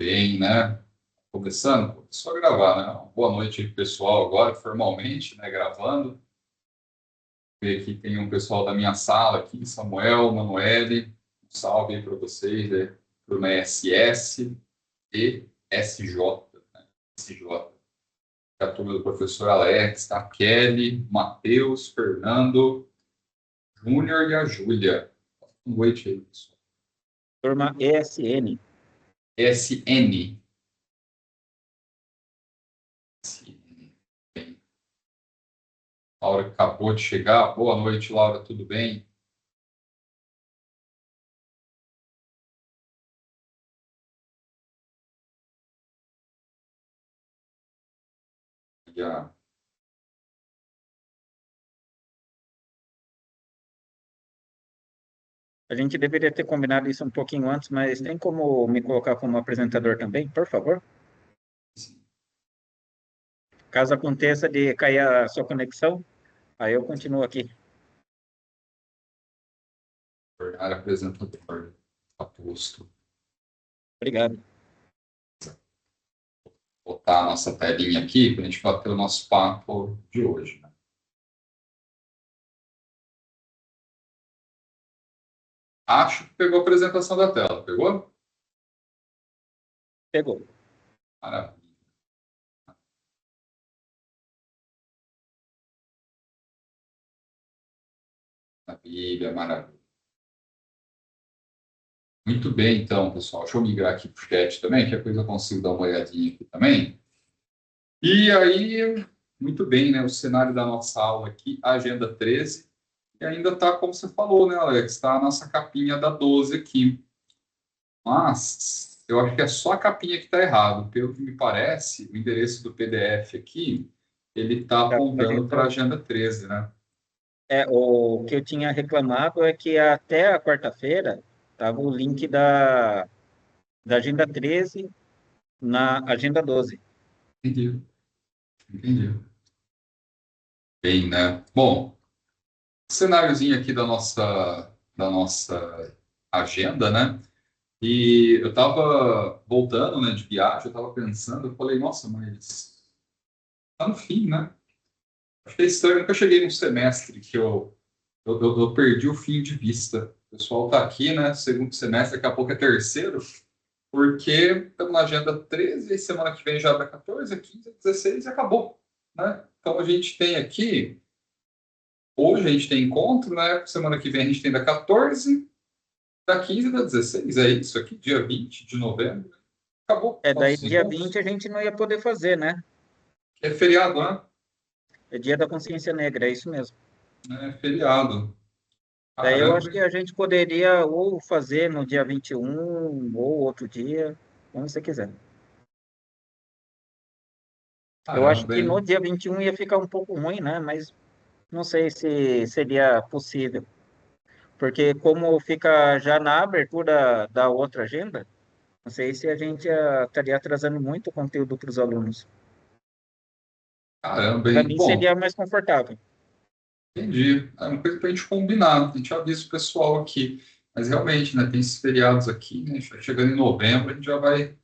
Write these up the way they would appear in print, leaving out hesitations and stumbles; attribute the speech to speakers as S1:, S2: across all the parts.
S1: Bem, né? Começando, só gravar, né? Boa noite aí, pessoal, agora, formalmente, né? Gravando. Ver aqui, tem um pessoal da minha sala aqui, Samuel, Manoele. Um salve aí para vocês, né? Turma SS e SJ, né? SJ. A turma do professor Alex, a Kelly, Matheus, Fernando, Júnior e a Júlia. Boa noite aí, pessoal.
S2: Turma ESN.
S1: SN. Laura que acabou de chegar. Boa noite, Laura, tudo bem? Já.
S2: A gente deveria ter combinado isso um pouquinho antes, mas tem como me colocar como apresentador também, por favor? Caso aconteça de cair a sua conexão, aí eu continuo aqui.
S1: Tornar apresentador. Está posto.
S2: Obrigado.
S1: Vou botar a nossa telinha aqui para a gente bater o nosso papo de hoje, né? Acho que pegou a apresentação da tela. Pegou?
S2: Pegou.
S1: Maravilha. Maravilha, maravilha. Muito bem, então, pessoal. Deixa eu migrar aqui para o chat também, que a coisa eu consigo dar uma olhadinha aqui também. E aí, muito bem, né? O cenário da nossa aula aqui, a Agenda 13, e ainda está, como você falou, né, Alex? Está a nossa capinha da 12 aqui. Mas eu acho que é só a capinha que está errado. Pelo que me parece, o endereço do PDF aqui, ele está
S2: Tá,
S1: apontando para a
S2: agenda.
S1: Agenda 13, né?
S2: O que eu tinha reclamado é que até a quarta-feira estava o link da Agenda 13 na Agenda 12.
S1: Entendi, entendi. Bem, né? Bom, cenáriozinho aqui da nossa agenda, né? E eu estava voltando, né, de viagem, eu estava pensando, eu falei, nossa, mas tá no fim, né? Acho que é estranho que eu cheguei num semestre que eu perdi o fim de vista. O pessoal está aqui, né? Segundo semestre, daqui a pouco é terceiro, porque estamos na agenda 13, e semana que vem já da 14, 15, 16 e acabou, né? Então a gente tem aqui, hoje a gente tem encontro, né? Semana que vem a gente tem da 14, da 15 e da 16, é isso aqui, dia 20 de novembro. Acabou
S2: Daí
S1: nossos
S2: dia
S1: encontros.
S2: 20 a gente não ia poder fazer, né?
S1: É feriado, né?
S2: É dia da consciência negra, é isso mesmo.
S1: É feriado.
S2: Daí eu
S1: Caramba,
S2: acho que a gente poderia ou fazer no dia 21 ou outro dia, como você quiser. Eu acho
S1: caramba,
S2: que no
S1: hein?
S2: dia 21 ia ficar um pouco ruim, né? Mas não sei se seria possível. Porque como fica já na abertura da outra agenda, não sei se a gente estaria atrasando muito o conteúdo para os alunos.
S1: Caramba,
S2: Para
S1: hein?
S2: mim
S1: Bom,
S2: seria mais confortável.
S1: entendi. É uma coisa para a gente combinar, a gente avisa o pessoal aqui. Mas realmente, né, tem esses feriados aqui, né? Chegando em novembro, a gente já vai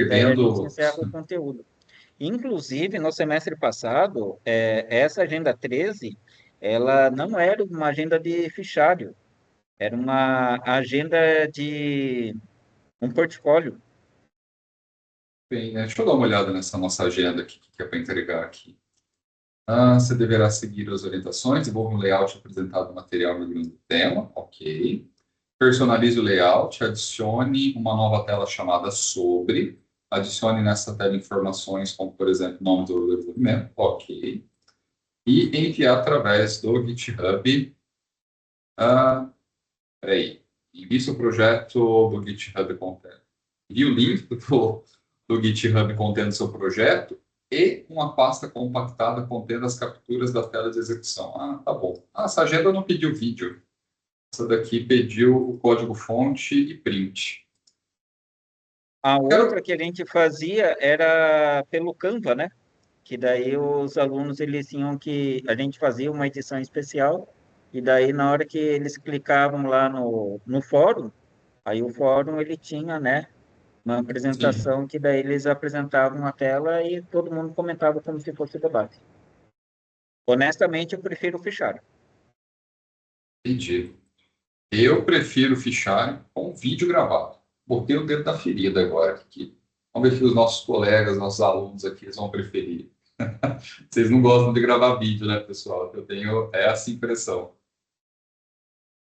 S2: Daí a gente
S1: perdendo.
S2: encerra o conteúdo. Inclusive, no semestre passado, essa agenda 13, ela não era uma agenda de fichário, era uma agenda de um portfólio.
S1: Bem, né? Deixa eu dar uma olhada nessa nossa agenda aqui, que é para entregar aqui. Você deverá seguir as orientações, desenvolva um layout apresentado no material mergulhando no tema, ok. Personalize o layout, adicione uma nova tela chamada sobre, adicione nessa tela informações como, por exemplo, nome do desenvolvimento, ok. E enviar através do GitHub, ah, peraí, envie seu projeto do GitHub Content. Envie o link do GitHub contendo seu projeto e uma pasta compactada contendo as capturas da tela de execução. Tá bom. Essa agenda não pediu vídeo. Essa daqui pediu o código-fonte e print.
S2: A
S1: Quero.
S2: outra que a gente fazia era pelo Canva, né? Que daí os alunos eles tinham que a gente fazia uma edição especial e daí na hora que eles clicavam lá no fórum, aí o fórum ele tinha, né? Uma
S1: Sim,
S2: apresentação que daí eles apresentavam a tela e todo mundo comentava como se fosse debate. Honestamente, eu prefiro o fichário.
S1: entendi. Eu prefiro fichário com vídeo gravado. Botei o dedo na ferida agora aqui. Vamos ver o que os nossos colegas, nossos alunos aqui eles vão preferir. Vocês não gostam de gravar vídeo, né, pessoal? Eu tenho essa impressão.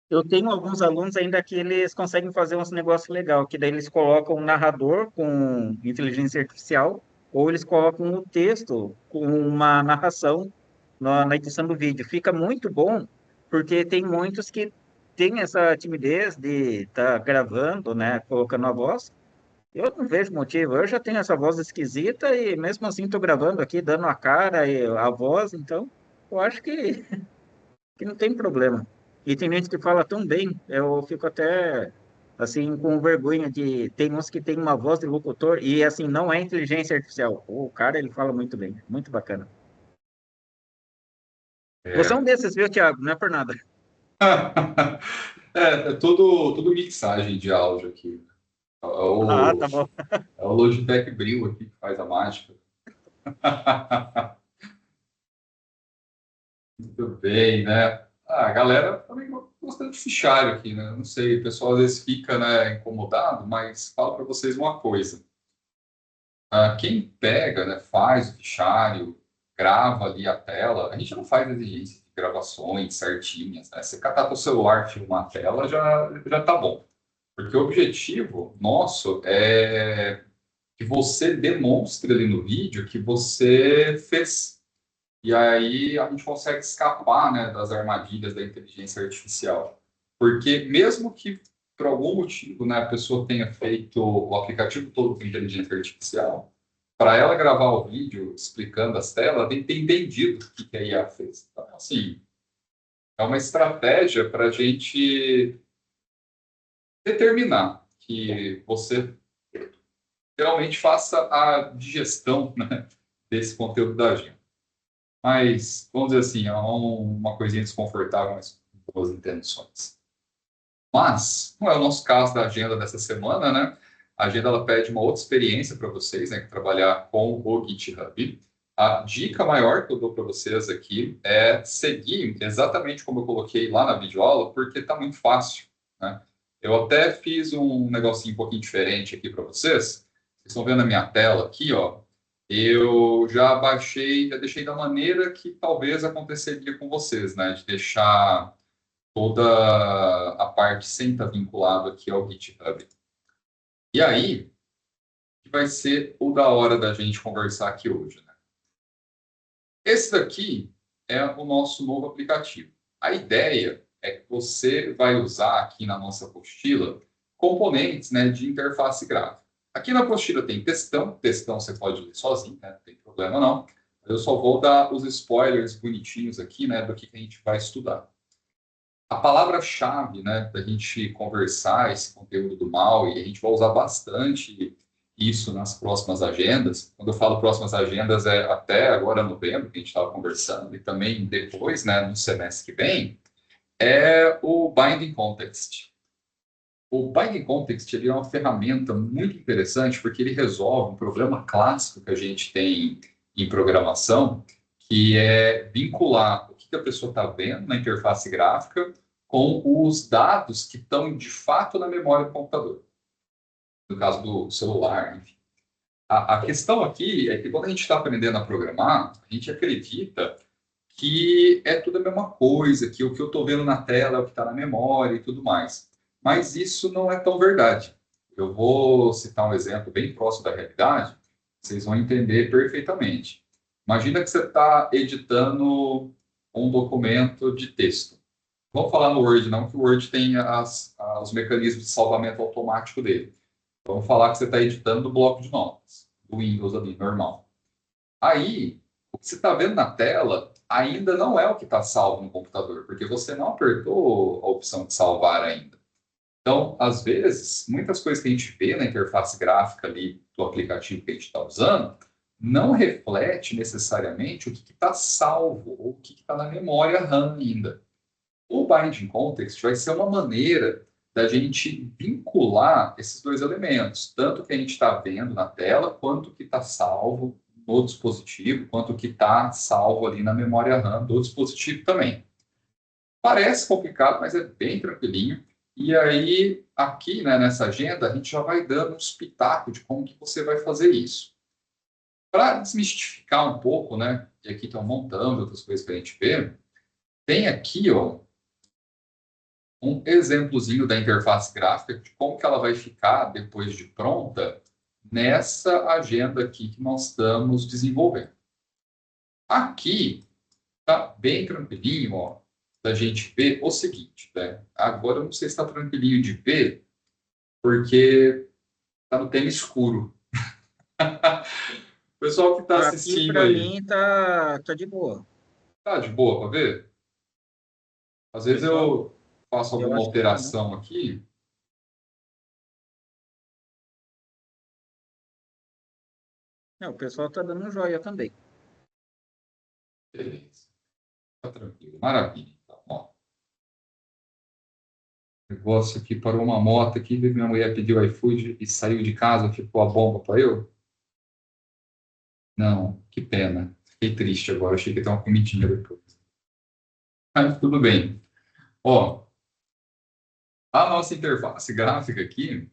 S2: Eu tenho alguns alunos ainda que eles conseguem fazer uns negócios legal, que daí eles colocam um narrador com inteligência artificial, ou eles colocam o texto com uma narração na edição do vídeo. Fica muito bom, porque tem muitos que têm essa timidez de estar gravando, né, colocando a voz. Eu não vejo motivo, eu já tenho essa voz esquisita e mesmo assim estou gravando aqui, dando a cara e a voz, então eu acho que não tem problema. E tem gente que fala tão bem, eu fico até assim com vergonha de tem uns que tem uma voz de locutor e assim não é inteligência artificial. O cara ele fala muito bem, muito bacana. Você é um
S1: É,
S2: desses, viu, Thiago? Não é por nada.
S1: é tudo mixagem de áudio aqui. É
S2: Ah,
S1: o,
S2: tá bom.
S1: é o Logitech Brio aqui que faz a mágica. Muito bem, né? Ah, a galera também gosta de fichário aqui, né? Não sei, o pessoal às vezes fica, né, incomodado, mas falo para vocês uma coisa. Quem pega, né, faz o fichário, grava ali a tela, a gente não faz exigência de gravações certinhas, né? Você catar o celular, filmar a tela, já tá bom. Porque o objetivo nosso é que você demonstre ali no vídeo que você fez. E aí a gente consegue escapar, né, das armadilhas da inteligência artificial. Porque mesmo que por algum motivo, né, a pessoa tenha feito o aplicativo todo com inteligência artificial, para ela gravar o vídeo explicando as telas, ela tem que ter entendido o que a IA fez. Então, assim, é uma estratégia para a gente determinar que você realmente faça a digestão, né, desse conteúdo da agenda. Mas, vamos dizer assim, é uma coisinha desconfortável, mas com boas intenções. Mas, não é o nosso caso da agenda dessa semana, né? A agenda ela pede uma outra experiência para vocês, né? Que trabalhar com o GitHub. A dica maior que eu dou para vocês aqui é seguir exatamente como eu coloquei lá na videoaula, porque está muito fácil, né? Eu até fiz um negocinho um pouquinho diferente aqui para vocês. Vocês estão vendo a minha tela aqui, ó. Eu já baixei, já deixei da maneira que talvez aconteceria com vocês, né? De deixar toda a parte sem estar vinculado aqui ao GitHub. E aí, que vai ser o da hora da gente conversar aqui hoje, né? Esse daqui é o nosso novo aplicativo. A ideia é que você vai usar aqui na nossa apostila componentes, né, de interface gráfica. Aqui na apostila tem textão você pode ler sozinho, né, não tem problema não. Eu só vou dar os spoilers bonitinhos aqui, né, do que a gente vai estudar. A palavra-chave, né, para a gente conversar esse conteúdo do mal, e a gente vai usar bastante isso nas próximas agendas. Quando eu falo próximas agendas, é até agora novembro, que a gente estava conversando, e também depois, né, no semestre que vem, é o Binding Context. O Binding Context ele é uma ferramenta muito interessante porque ele resolve um problema clássico que a gente tem em programação, que é vincular o que a pessoa está vendo na interface gráfica com os dados que estão de fato na memória do computador, no caso do celular, enfim. A questão aqui é que quando a gente está aprendendo a programar, a gente acredita que é tudo a mesma coisa, que o que eu estou vendo na tela é o que está na memória e tudo mais. Mas isso não é tão verdade. Eu vou citar um exemplo bem próximo da realidade, vocês vão entender perfeitamente. Imagina que você está editando um documento de texto. Vamos falar no Word, não, que o Word tem os mecanismos de salvamento automático dele. Vamos falar que você está editando no bloco de notas, do Windows ali, normal. Aí, o que você está vendo na tela ainda não é o que está salvo no computador, porque você não apertou a opção de salvar ainda. Então, às vezes, muitas coisas que a gente vê na interface gráfica ali do aplicativo que a gente está usando, não reflete necessariamente o que está salvo ou o que está na memória RAM ainda. O Binding Context vai ser uma maneira da gente vincular esses dois elementos, tanto que a gente está vendo na tela, quanto que está salvo no dispositivo, quanto que está salvo ali na memória RAM do dispositivo também. Parece complicado, mas é bem tranquilinho. E aí, aqui, né, nessa agenda, a gente já vai dando uns pitacos de como que você vai fazer isso. Para desmistificar um pouco, né, e aqui estão montando outras coisas para a gente ver, tem aqui, ó, um exemplozinho da interface gráfica de como que ela vai ficar depois de pronta nessa agenda aqui que nós estamos desenvolvendo. Aqui tá bem tranquilinho, ó, da gente ver o seguinte, né? Agora eu não sei se está tranquilinho de ver, porque tá no tema escuro. O pessoal que está
S2: Aqui
S1: assistindo
S2: para
S1: aí,
S2: mim tá de boa.
S1: tá de boa para ver? Às vezes
S2: Pessoal,
S1: eu faço
S2: eu
S1: alguma
S2: acho que sim, né?
S1: alteração aqui.
S2: Não, o pessoal tá dando um joia também.
S1: Beleza, tá tranquilo, maravilha. Então, ó, negócio aqui parou uma moto aqui, minha mulher pediu iFood e saiu de casa, ficou a bomba para eu? Não, que pena. Fiquei triste agora, achei que ia ter uma comidinha depois. Mas tudo bem. Ó, a nossa interface gráfica aqui,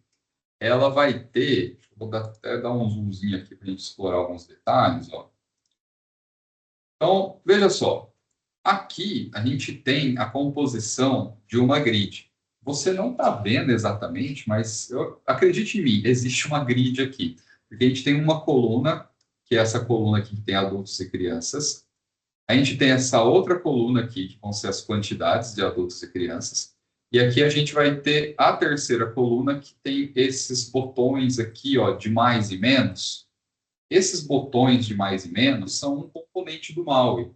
S1: ela vai ter, até dar um zoomzinho aqui para a gente explorar alguns detalhes, ó. Então, veja só, aqui a gente tem a composição de uma grid. Você não está vendo exatamente, mas acredite em mim, existe uma grid aqui. Porque a gente tem uma coluna, que é essa coluna aqui que tem adultos e crianças. A gente tem essa outra coluna aqui, que vão ser as quantidades de adultos e crianças. E aqui a gente vai ter a terceira coluna, que tem esses botões aqui, ó, de mais e menos. Esses botões de mais e menos são um componente do MAUI.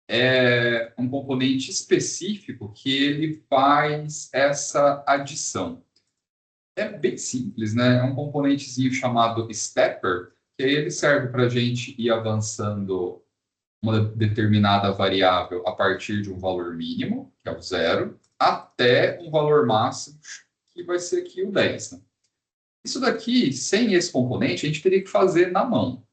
S1: É um componente específico que ele faz essa adição. É bem simples, né? É um componentezinho chamado stepper, que ele serve para a gente ir avançando uma determinada variável a partir de um valor mínimo, que é o zero, até um valor máximo, que vai ser aqui o 10. Né? Isso daqui, sem esse componente, a gente teria que fazer na mão.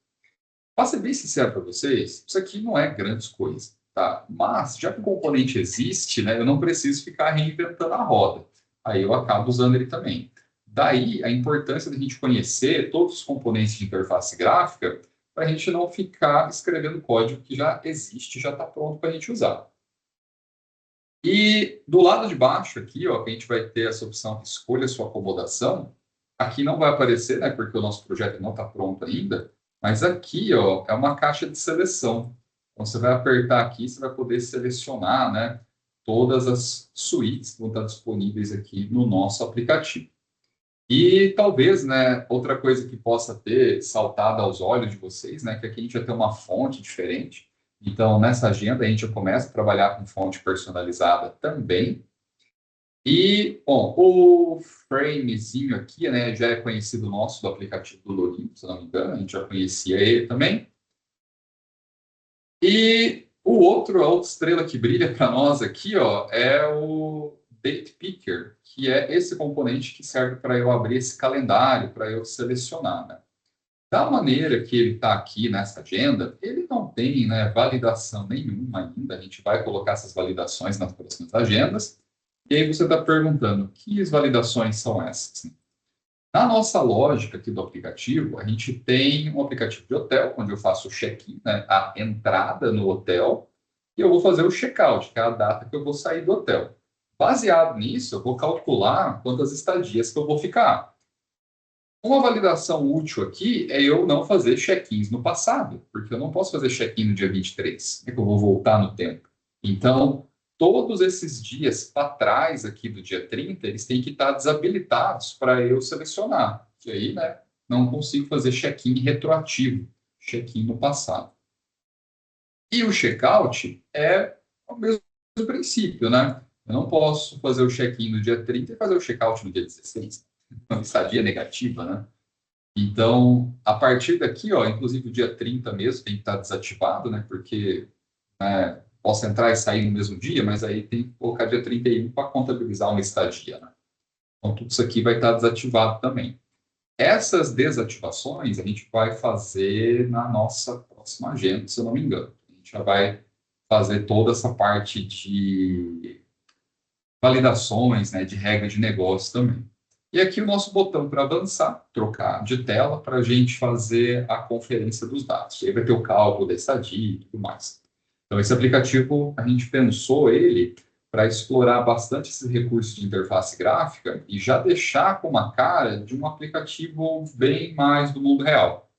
S1: Para ser bem sincero para vocês, isso aqui não é grandes coisas, tá? Mas, já que o componente existe, né, eu não preciso ficar reinventando a roda. Aí eu acabo usando ele também. Daí, a importância da gente conhecer todos os componentes de interface gráfica para a gente não ficar escrevendo código que já existe, já está pronto para a gente usar. E do lado de baixo aqui, ó, que a gente vai ter essa opção escolha sua acomodação. Aqui não vai aparecer, né, porque o nosso projeto não está pronto ainda, mas aqui, ó, é uma caixa de seleção. Então você vai apertar aqui, você vai poder selecionar, né, todas as suítes que vão estar disponíveis aqui no nosso aplicativo. E talvez, né, outra coisa que possa ter saltado aos olhos de vocês, né, que aqui a gente vai ter uma fonte diferente. Então, nessa agenda, a gente já começa a trabalhar com fonte personalizada também. E, bom, o framezinho aqui, né, já é conhecido nosso do aplicativo do Login, se não me engano, a gente já conhecia ele também. E o outro, a outra estrela que brilha para nós aqui, ó, é o Date Picker, que é esse componente que serve para eu abrir esse calendário, para eu selecionar, né? Da maneira que ele está aqui nessa agenda, ele não tem, né, validação nenhuma ainda. A gente vai colocar essas validações nas próximas agendas. E aí você está perguntando, que validações são essas? Na nossa lógica aqui do aplicativo, a gente tem um aplicativo de hotel, onde eu faço o check-in, né, a entrada no hotel, e eu vou fazer o check-out, que é a data que eu vou sair do hotel. Baseado nisso, eu vou calcular quantas estadias que eu vou ficar. Uma validação útil aqui é eu não fazer check-ins no passado, porque eu não posso fazer check-in no dia 23, é que eu vou voltar no tempo. Então, todos esses dias para trás aqui do dia 30, eles têm que estar desabilitados para eu selecionar. E aí, né, não consigo fazer check-in retroativo, check-in no passado. E o check-out é o mesmo princípio, né? Eu não posso fazer o check-in no dia 30 e fazer o check-out no dia 16. Uma estadia negativa, né? Então, a partir daqui, ó, inclusive o dia 30 mesmo tem que estar desativado, né? Porque posso entrar e sair no mesmo dia, mas aí tem que colocar dia 31 para contabilizar uma estadia, né? Então, tudo isso aqui vai estar desativado também. Essas desativações a gente vai fazer na nossa próxima agenda, se eu não me engano. A gente já vai fazer toda essa parte de validações, né, de regra de negócio também. E aqui o nosso botão para avançar, trocar de tela, para a gente fazer a conferência dos dados. E aí vai ter o cálculo da estadia e tudo mais. Então, esse aplicativo, a gente pensou ele para explorar bastante esses recursos de interface gráfica e já deixar com uma cara de um aplicativo bem mais do mundo real.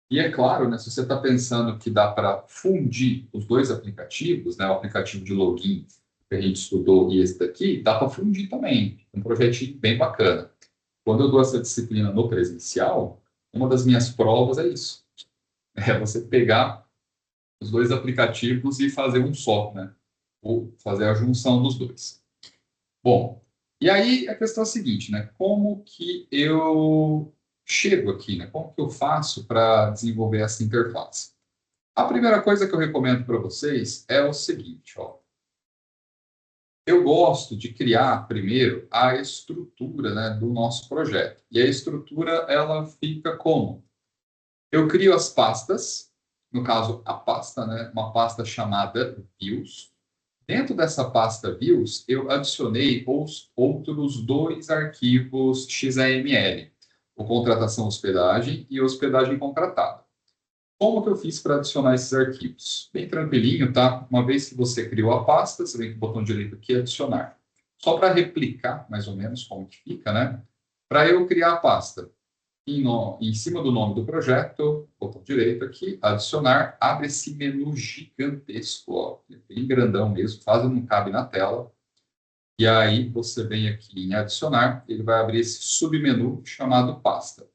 S1: E é claro, né, se você está pensando que dá para fundir os dois aplicativos, né, o aplicativo de login que a gente estudou e esse daqui, dá para fundir também. Um projetinho bem bacana. Quando eu dou essa disciplina no presencial, uma das minhas provas é isso. É você pegar os dois aplicativos e fazer um só, né? Ou fazer a junção dos dois. Bom, e aí a questão é a seguinte, né? Como que eu chego aqui, né? Como que eu faço para desenvolver essa interface? A primeira coisa que eu recomendo para vocês é o seguinte, ó. Eu gosto de criar primeiro a estrutura, né, do nosso projeto. E a estrutura ela fica como? Eu crio as pastas, no caso a pasta, né, uma pasta chamada views. Dentro dessa pasta views, eu adicionei os outros dois arquivos XAML, o contratação hospedagem e hospedagem contratada. Como que eu fiz para adicionar esses arquivos? Bem tranquilinho, tá? Uma vez que você criou a pasta, você vem com o botão direito aqui, adicionar. Só para replicar, mais ou menos, como que fica, né? Para eu criar a pasta, em cima do nome do projeto, botão direito aqui, adicionar, abre esse menu gigantesco, ó, bem grandão mesmo, quase não cabe na tela. E aí você vem aqui em adicionar, ele vai abrir esse submenu chamado pasta.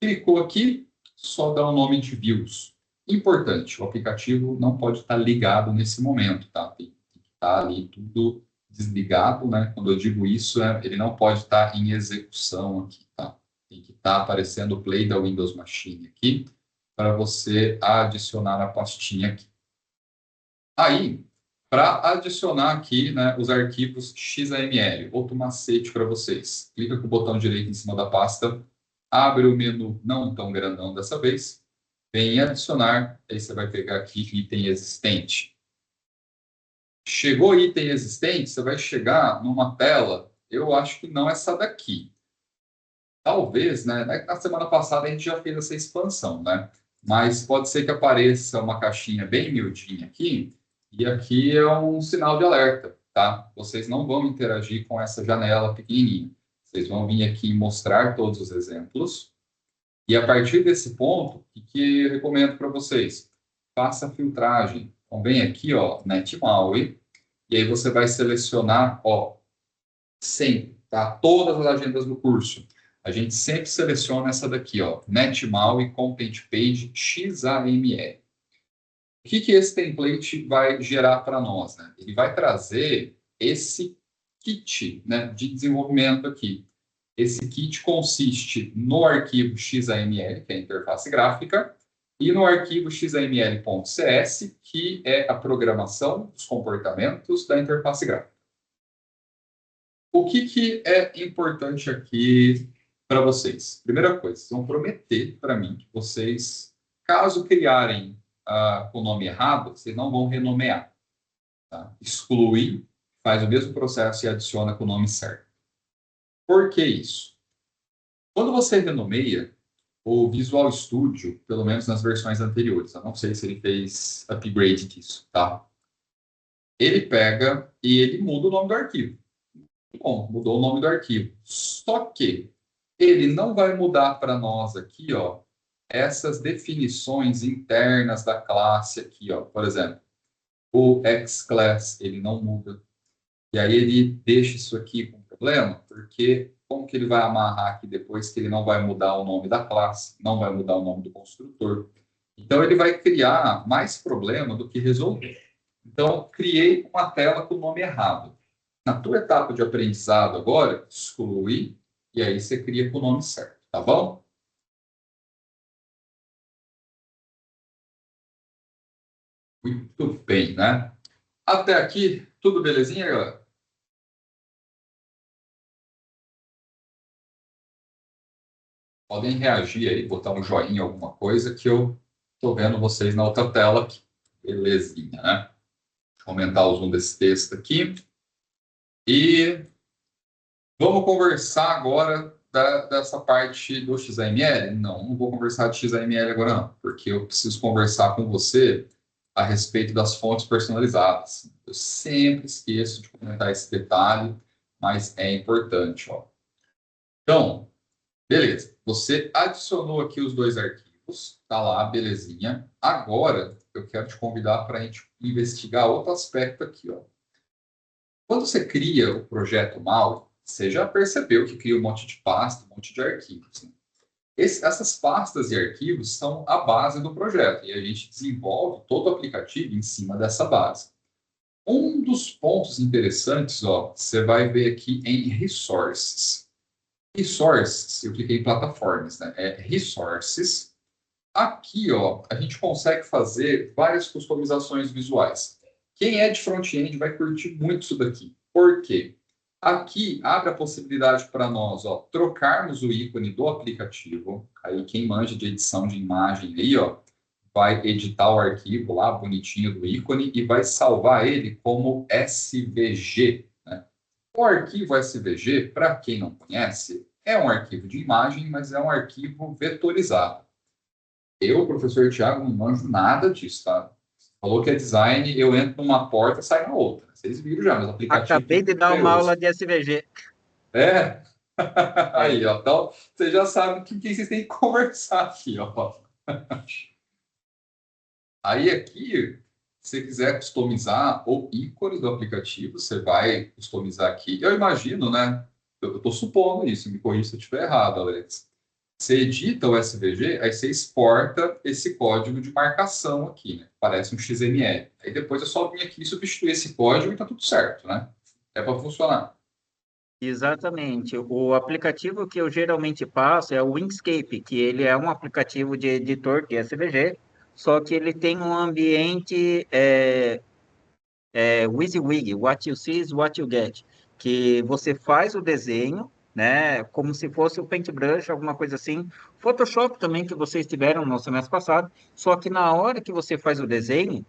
S1: Clicou aqui, só dá o nome de views. Importante, o aplicativo não pode estar ligado nesse momento, tá? Tem que estar ali tudo desligado, né? Quando eu digo isso, ele não pode estar em execução aqui, tá? Tem que estar aparecendo o play da Windows Machine aqui, para você adicionar a pastinha aqui. Aí, para adicionar aqui, né, os arquivos XAML, outro macete para vocês. Clica com o botão direito em cima da pasta, abre o menu não tão grandão dessa vez, vem em adicionar, aí você vai pegar aqui item existente. Chegou item existente, você vai chegar numa tela, eu acho que não essa daqui. Talvez, né, na semana passada a gente já fez essa expansão, né? Mas pode ser que apareça uma caixinha bem miudinha aqui, e aqui é um sinal de alerta, tá? Vocês não vão interagir com essa janela pequenininha. Vocês vão vir aqui mostrar todos os exemplos, e a partir desse ponto, o que eu recomendo para vocês? Faça a filtragem. Então, vem aqui, ó, NetMaui, e aí você vai selecionar, ó, sempre, tá? Todas as agendas do curso. A gente sempre seleciona essa daqui, ó, NetMaui Content Page XAML. O que esse template vai gerar para nós, né? Ele vai trazer esse kit, né, de desenvolvimento aqui. Esse kit consiste no arquivo XAML, que é a interface gráfica, e no arquivo xaml.cs, que é a programação dos comportamentos da interface gráfica. O que é importante aqui para vocês? Primeira coisa, vocês vão prometer para mim que vocês, caso criarem com o nome errado, vocês não vão renomear. Tá? Exclui, faz o mesmo processo e adiciona com o nome certo. Por que isso? Quando você renomeia, o Visual Studio, pelo menos nas versões anteriores, eu não sei se ele fez upgrade disso, tá? Ele pega e ele muda o nome do arquivo. Bom, mudou o nome do arquivo. Só que ele não vai mudar para nós aqui, ó, essas definições internas da classe aqui, ó. Por exemplo, o X-Class, ele não muda. E aí ele deixa isso aqui com problema, porque como que ele vai amarrar aqui depois que ele não vai mudar o nome da classe, não vai mudar o nome do construtor. Então ele vai criar mais problema do que resolver. Então, criei uma tela com o nome errado. Na tua etapa de aprendizado agora, exclui e aí você cria com o nome certo, tá bom? Muito bem, né? Até aqui, tudo belezinha, galera? Podem reagir aí, botar um joinha, alguma coisa, que eu estou vendo vocês na outra tela aqui. Belezinha, né? Vou aumentar o zoom desse texto aqui. E vamos conversar agora dessa parte do XML? Não vou conversar de XML agora não, porque eu preciso conversar com você a respeito das fontes personalizadas. Eu sempre esqueço de comentar esse detalhe, mas é importante, ó. Então, beleza. Você adicionou aqui os dois arquivos, tá lá, belezinha. Agora, eu quero te convidar para a gente investigar outro aspecto aqui, ó. Quando você cria o projeto mal, você já percebeu que cria um monte de pasta, um monte de arquivos, né? Essas pastas e arquivos são a base do projeto e a gente desenvolve todo o aplicativo em cima dessa base. Um dos pontos interessantes, ó, você vai ver aqui em Resources. Resources, eu cliquei em plataformas, né? É Resources. Aqui, ó, a gente consegue fazer várias customizações visuais. Quem é de front-end vai curtir muito isso daqui. Por quê? Aqui abre a possibilidade para nós, ó, trocarmos o ícone do aplicativo. Aí quem manja de edição de imagem aí, ó, vai editar o arquivo lá bonitinho do ícone e vai salvar ele como SVG, né? O arquivo SVG, para quem não conhece, é um arquivo de imagem, mas é um arquivo vetorizado. Eu, professor Tiago, não manjo nada disso, tá? Falou que é design, eu entro numa porta e saio na outra. Vocês viram já, meus aplicativos
S2: Acabei
S1: tudo
S2: de dar uma aula
S1: poderoso.
S2: de SVG.
S1: É?
S2: É,
S1: Aí, ó. Então, você já sabe com quem vocês têm que conversar aqui, ó. Aí, aqui, se você quiser customizar o ícone do aplicativo, você vai customizar aqui. Eu imagino, né? Eu estou supondo isso, me corrija se eu estiver errado, Alex. Você edita o SVG, aí você exporta esse código de marcação aqui, né? Parece um XML. Aí depois é só vir aqui e substituir esse código e tá tudo certo, né? É para funcionar.
S2: exatamente. O aplicativo que eu geralmente passo é o Inkscape, que ele é um aplicativo de editor de SVG, só que ele tem um ambiente WYSIWYG, What You See is What You Get, que você faz o desenho, né, como se fosse o Paintbrush, alguma coisa assim. Photoshop também, que vocês tiveram no semestre passado, só que na hora que você faz o desenho,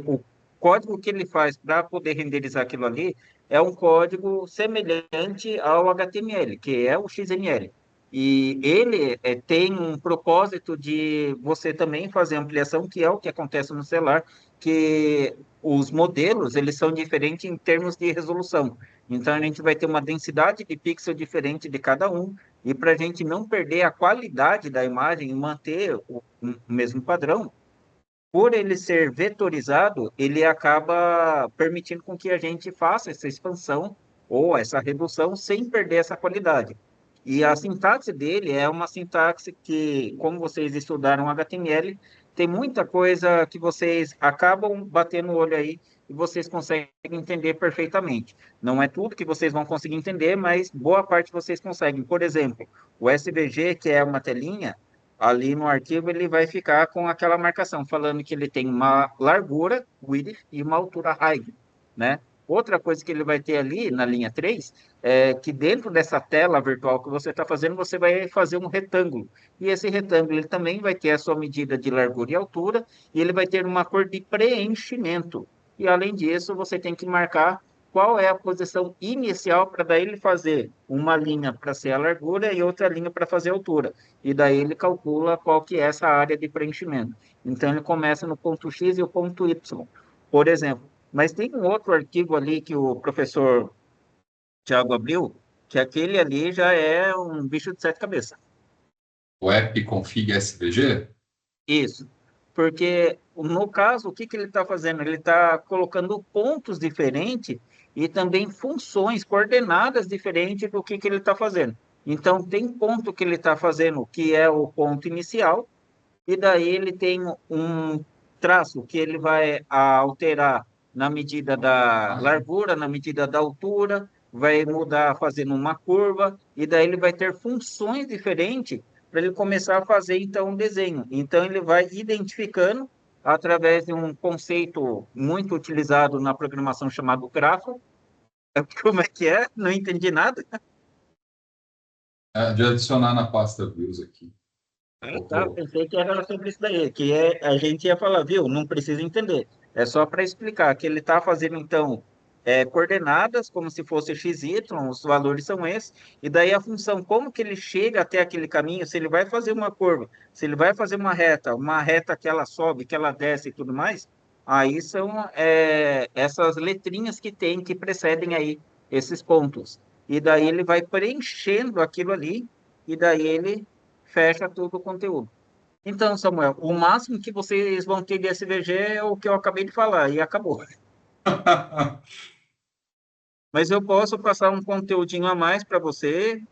S2: o código que ele faz para poder renderizar aquilo ali é um código semelhante ao HTML, que é o XML. E ele tem um propósito de você também fazer ampliação, que é o que acontece no celular, que os modelos, eles são diferentes em termos de resolução. Então, a gente vai ter uma densidade de pixel diferente de cada um, e para a gente não perder a qualidade da imagem e manter o mesmo padrão, por ele ser vetorizado, ele acaba permitindo com que a gente faça essa expansão ou essa redução sem perder essa qualidade. E a sintaxe dele é uma sintaxe que, como vocês estudaram HTML, tem muita coisa que vocês acabam batendo o olho aí e vocês conseguem entender perfeitamente. Não é tudo que vocês vão conseguir entender, mas boa parte vocês conseguem. Por exemplo, o SVG, que é uma telinha, ali no arquivo ele vai ficar com aquela marcação, falando que ele tem uma largura, width, e uma altura, height, né? Outra coisa que ele vai ter ali na linha 3 é que dentro dessa tela virtual que você está fazendo, você vai fazer um retângulo. E esse retângulo ele também vai ter a sua medida de largura e altura, e ele vai ter uma cor de preenchimento. E além disso, você tem que marcar qual é a posição inicial para daí ele fazer uma linha para ser a largura e outra linha para fazer a altura. E daí ele calcula qual que é essa área de preenchimento. Então ele começa no ponto X e o ponto Y, por exemplo. Mas tem um outro arquivo ali que o professor Tiago abriu, que aquele ali já é um bicho de sete cabeças.
S1: O app config SVG?
S2: Isso. Porque, no caso, o que que ele está fazendo? Ele está colocando pontos diferentes e também funções, coordenadas diferentes do que ele está fazendo. Então, tem ponto que ele está fazendo, que é o ponto inicial, e daí ele tem um traço que ele vai alterar na medida da largura, na medida da altura, vai mudar fazendo uma curva, e daí ele vai ter funções diferentes para ele começar a fazer então um desenho. Então ele vai identificando através de um conceito muito utilizado na programação chamado grafo. Como é que é? Não entendi nada.
S1: De adicionar na pasta views aqui.
S2: Ah, tá,
S1: Vou-
S2: pensei que era sobre isso daí, a gente ia falar, viu? Não precisa entender. É só para explicar que ele está fazendo, então, coordenadas, como se fosse XY, os valores são esses, e daí a função, como que ele chega até aquele caminho, se ele vai fazer uma curva, se ele vai fazer uma reta que ela sobe, que ela desce e tudo mais, aí são essas letrinhas que tem, que precedem aí esses pontos. E daí ele vai preenchendo aquilo ali, e daí ele fecha todo o conteúdo. Então, Samuel, o máximo que vocês vão ter de SVG é o que eu acabei de falar, e acabou. Mas eu posso passar um conteúdinho a mais para você.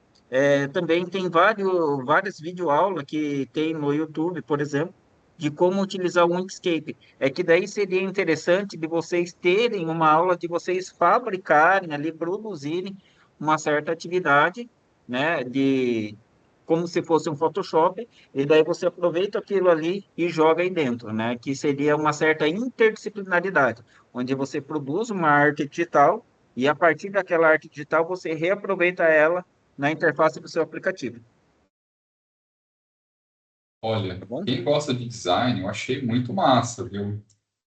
S2: Também tem várias videoaulas que tem no YouTube, por exemplo, de como utilizar o Inkscape. É que daí seria interessante de vocês terem uma aula de vocês fabricarem ali, produzirem uma certa atividade, né, de como se fosse um Photoshop, e daí você aproveita aquilo ali e joga aí dentro, né, que seria uma certa interdisciplinaridade, onde você produz uma arte digital e a partir daquela arte digital, você reaproveita ela na interface do seu aplicativo,
S1: Olha,
S2: tá bom?
S1: quem gosta de design, eu achei muito massa, viu?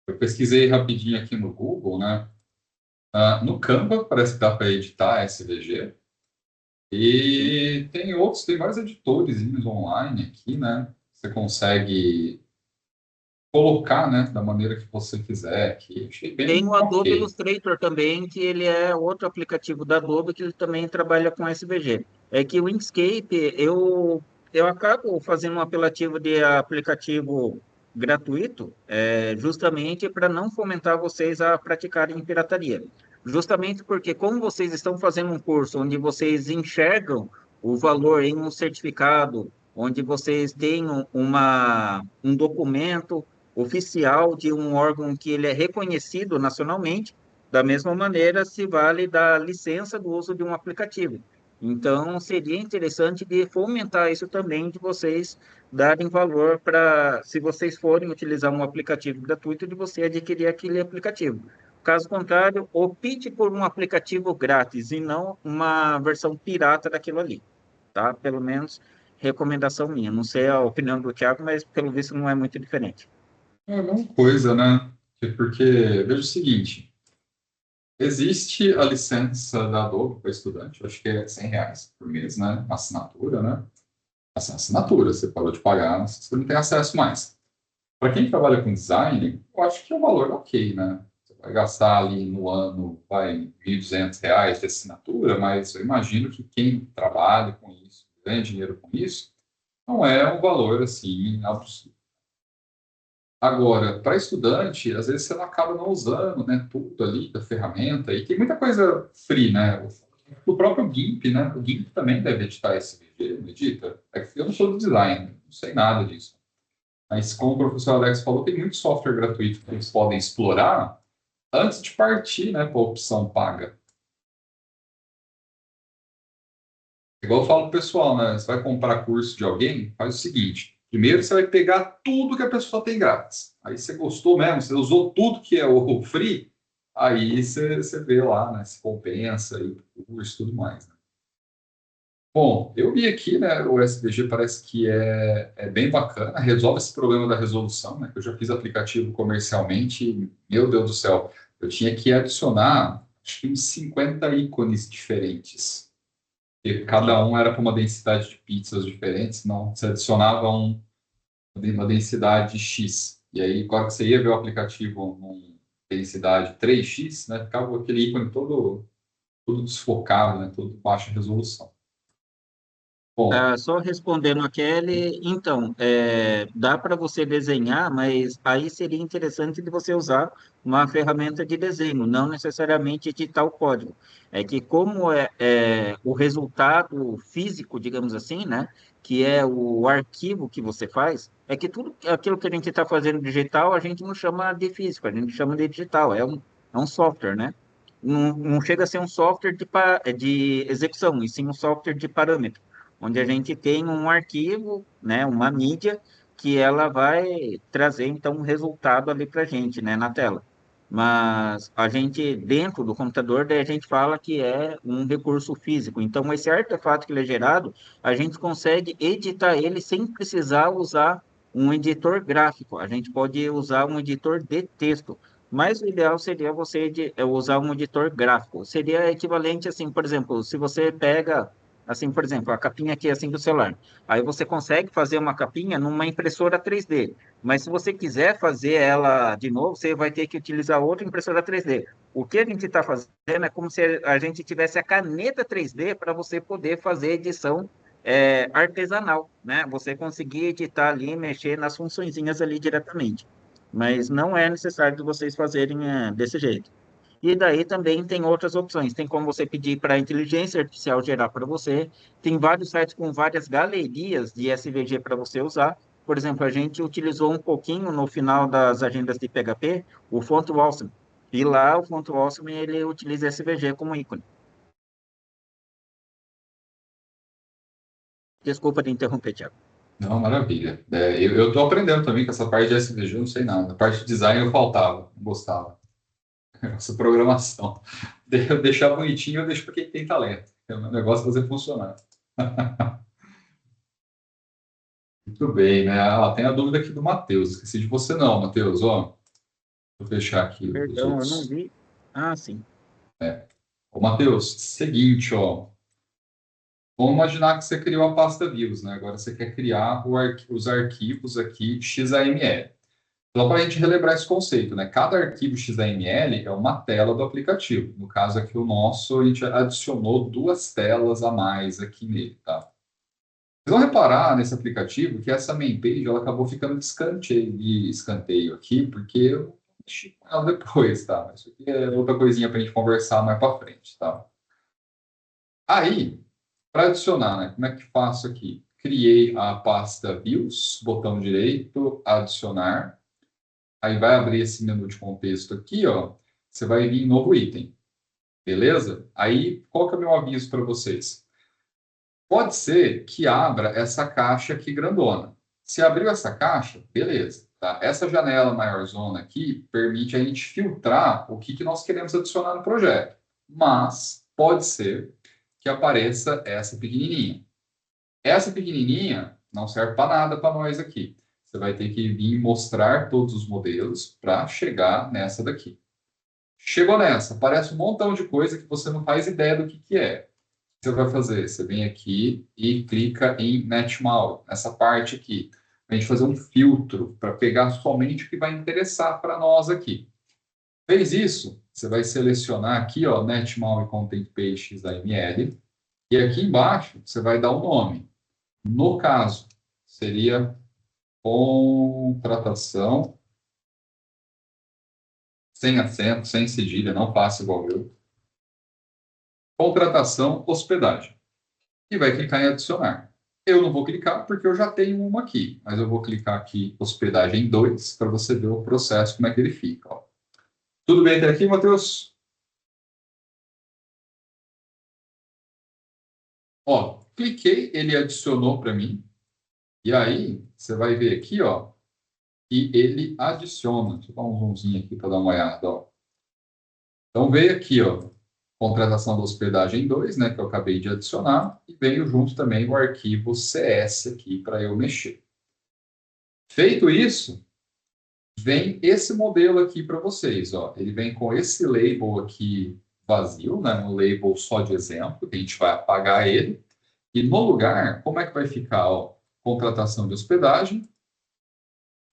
S1: Eu pesquisei rapidinho aqui no Google, né? No Canva parece que dá para editar SVG.
S2: Sim.
S1: E tem vários editores online aqui, né? Você consegue colocar, né, da maneira que você quiser aqui. Achei
S2: Tem
S1: bem
S2: o Adobe
S1: ok.
S2: Illustrator também, que ele é outro aplicativo da Adobe que ele também trabalha com SVG. É que o Inkscape, eu acabo fazendo um apelativo de aplicativo gratuito, justamente para não fomentar vocês a praticarem pirataria. Justamente porque, como vocês estão fazendo um curso onde vocês enxergam o valor em um certificado, onde vocês têm um documento oficial de um órgão que ele é reconhecido nacionalmente, da mesma maneira se vale da licença do uso de um aplicativo. Então, seria interessante de fomentar isso também, de vocês darem valor para, se vocês forem utilizar um aplicativo gratuito, de você adquirir aquele aplicativo. Caso contrário, opte por um aplicativo grátis e não uma versão pirata daquilo ali, tá? Pelo menos recomendação minha. Não sei a opinião do Thiago, mas pelo visto não é muito diferente.
S1: É a mesma coisa, né? Porque, veja o seguinte, existe a licença da Adobe para estudante, eu acho que é R$ 100 por mês, né? Assinatura, né? Assim, assinatura, você parou de pagar, você não tem acesso mais. Para quem trabalha com design, eu acho que é um valor ok, né? Você vai gastar ali no ano, R$ 1.200 de assinatura, mas eu imagino que quem trabalha com isso, ganha dinheiro com isso, não é um valor assim absurdo. Agora, para estudante, às vezes você não acaba não usando, né, tudo ali da ferramenta, e tem muita coisa free, né? O próprio GIMP, né? O GIMP também deve editar SVG, não edita? É que eu não sou do design, não sei nada disso. Mas, como o professor Alex falou, tem muito software gratuito que eles podem explorar antes de partir, né, para a opção paga. Igual eu falo pro pessoal, né? Você vai comprar curso de alguém, faz o seguinte: primeiro você vai pegar tudo que a pessoa tem grátis. Aí você gostou mesmo, você usou tudo que é o free, aí você vê lá, né? Se compensa aí o curso e tudo mais, né? Bom, eu vi aqui, né? O SVG parece que é bem bacana, resolve esse problema da resolução, né? Que eu já fiz aplicativo comercialmente, e, meu Deus do céu, eu tinha que adicionar acho que uns 50 ícones diferentes. E cada
S2: Sim.
S1: um era para uma densidade de pizzas diferentes, não, você adicionava uma densidade X. E aí, quando você ia ver o aplicativo com densidade 3x, né, ficava aquele ícone todo desfocado, né, todo baixa resolução. Bom,
S2: Só respondendo a Kelly, então, dá para você desenhar, mas aí seria interessante de você usar uma ferramenta de desenho, não necessariamente editar o código. É que como é o resultado físico, digamos assim, né, que é o arquivo que você faz, é que tudo aquilo que a gente está fazendo digital, a gente não chama de físico, a gente chama de digital, é um software, né? Não chega a ser um software de execução, e sim um software de parâmetro onde a gente tem um arquivo, né, uma mídia, que ela vai trazer, então, um resultado ali para a gente, né, na tela. mas a gente, dentro do computador, daí a gente fala que é um recurso físico. Então, esse artefato que ele é gerado, a gente consegue editar ele sem precisar usar um editor gráfico. A gente pode usar um editor de texto. Mas o ideal seria você usar um editor gráfico. Seria equivalente, assim, por exemplo, se você pega, assim, por exemplo, a capinha aqui, assim, do celular. Aí você consegue fazer uma capinha numa impressora 3D. Mas se você quiser fazer ela de novo, você vai ter que utilizar outra impressora 3D. O que a gente está fazendo é como se a gente tivesse a caneta 3D para você poder fazer edição artesanal, né? Você conseguir editar ali, mexer nas funçõezinhas ali diretamente. Mas não é necessário que vocês fazerem desse jeito. E daí também tem outras opções. Tem como você pedir para a inteligência artificial gerar para você. Tem vários sites com várias galerias de SVG para você usar. Por exemplo, a gente utilizou um pouquinho no final das agendas de PHP o Font Awesome. E lá o Font Awesome ele utiliza SVG como ícone. Desculpa de interromper, Thiago.
S1: Não, maravilha. Eu estou aprendendo também com essa parte de SVG, eu não sei nada. A parte de design eu faltava, não gostava. Essa programação. Deixar bonitinho, eu deixo para quem tem talento. É um negócio fazer funcionar. Muito bem, né? Ah, tem a dúvida aqui do Matheus. Esqueci de você não, Matheus. Ó, vou fechar aqui os
S2: Perdão, eu não
S1: outros.
S2: vi. Ah, sim.
S1: Ô, Matheus, seguinte, ó. Vamos imaginar que você criou a pasta views, né? Agora você quer criar os arquivos aqui XAML. Só para a gente relembrar esse conceito, né? Cada arquivo XAML é uma tela do aplicativo. No caso aqui, o nosso, a gente adicionou duas telas a mais aqui nele, tá? Vocês vão reparar nesse aplicativo que essa main page ela acabou ficando de escanteio aqui, porque eu mexi com ela depois, tá? Mas isso aqui é outra coisinha para a gente conversar mais para frente, tá? Aí, para adicionar, né? Como é que faço aqui? Criei a pasta views, botão direito, adicionar. Aí vai abrir esse menu de contexto aqui, ó. Você vai vir em novo item, beleza? Aí, qual que é o meu aviso para vocês? Pode ser que abra essa caixa aqui grandona. Se abriu essa caixa, beleza. Tá? Essa janela maiorzona aqui permite a gente filtrar o que nós queremos adicionar no projeto. Mas pode ser que apareça essa pequenininha. Essa pequenininha não serve para nada para nós aqui. Você vai ter que vir mostrar todos os modelos para chegar nessa daqui. Chegou nessa, aparece um montão de coisa que você não faz ideia do que é. O que você vai fazer? Você vem aqui e clica em Netmall, nessa parte aqui. A gente fazer um filtro para pegar somente o que vai interessar para nós aqui. Fez isso, você vai selecionar aqui, ó, Netmall e Content Page XAML, e aqui embaixo você vai dar o nome. No caso, seria contratação, sem acento, sem cedilha, não faça igual eu. Contratação, hospedagem. E vai clicar em adicionar. Eu não vou clicar porque eu já tenho uma aqui, mas eu vou clicar aqui hospedagem 2 para você ver o processo, como é que ele fica. Ó. Tudo bem até aqui, Matheus? Ó, cliquei, ele adicionou para mim. E aí, você vai ver aqui, ó, e ele adiciona. Deixa eu dar um zoomzinho aqui para dar uma olhada, ó. Então, veio aqui, ó, contratação da hospedagem 2, né, que eu acabei de adicionar, e veio junto também o arquivo CS aqui para eu mexer. Feito isso, vem esse modelo aqui para vocês, ó. Ele vem com esse label aqui vazio, né, um label só de exemplo, que a gente vai apagar ele. E no lugar, como é que vai ficar, ó? Contratação de hospedagem,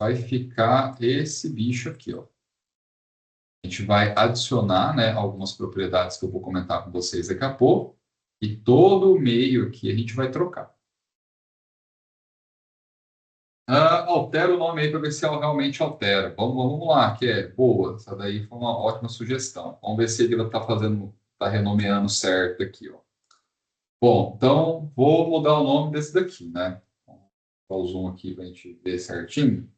S1: vai ficar esse bicho aqui, ó. A gente vai adicionar, né, algumas propriedades que eu vou comentar com vocês daqui a pouco, e todo o meio aqui a gente vai trocar. Altera o nome aí para ver se ela realmente altera. Vamos lá, que é boa. Essa daí foi uma ótima sugestão. Vamos ver se ele está fazendo, está renomeando certo aqui, ó. Bom, então vou mudar o nome desse daqui, né? Vou dar o zoom aqui para a gente ver certinho.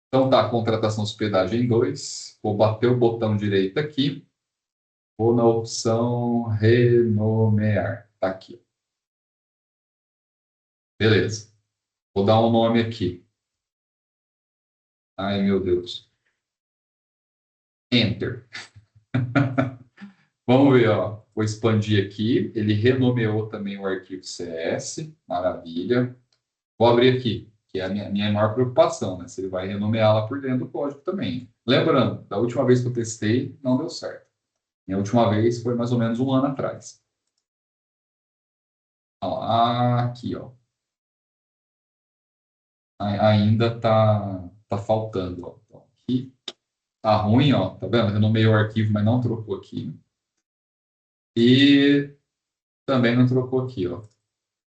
S1: Então tá, contratação hospedagem 2. Vou bater o botão direito aqui. Vou na opção renomear. Tá aqui. Beleza. Vou dar um nome aqui. Ai, meu Deus. Enter. Vamos ver, ó. Vou expandir aqui. Ele renomeou também o arquivo CS. Maravilha. Vou abrir aqui, que é a minha maior preocupação, né? Se ele vai renomear lá por dentro do código também. Lembrando, da última vez que eu testei, não deu certo. Minha última vez foi mais ou menos um ano atrás. Ó, aqui, ó. Ainda tá faltando, ó. Então, aqui tá ruim, ó. Tá vendo? Renomeei o arquivo, mas não trocou aqui. E também não trocou aqui, ó.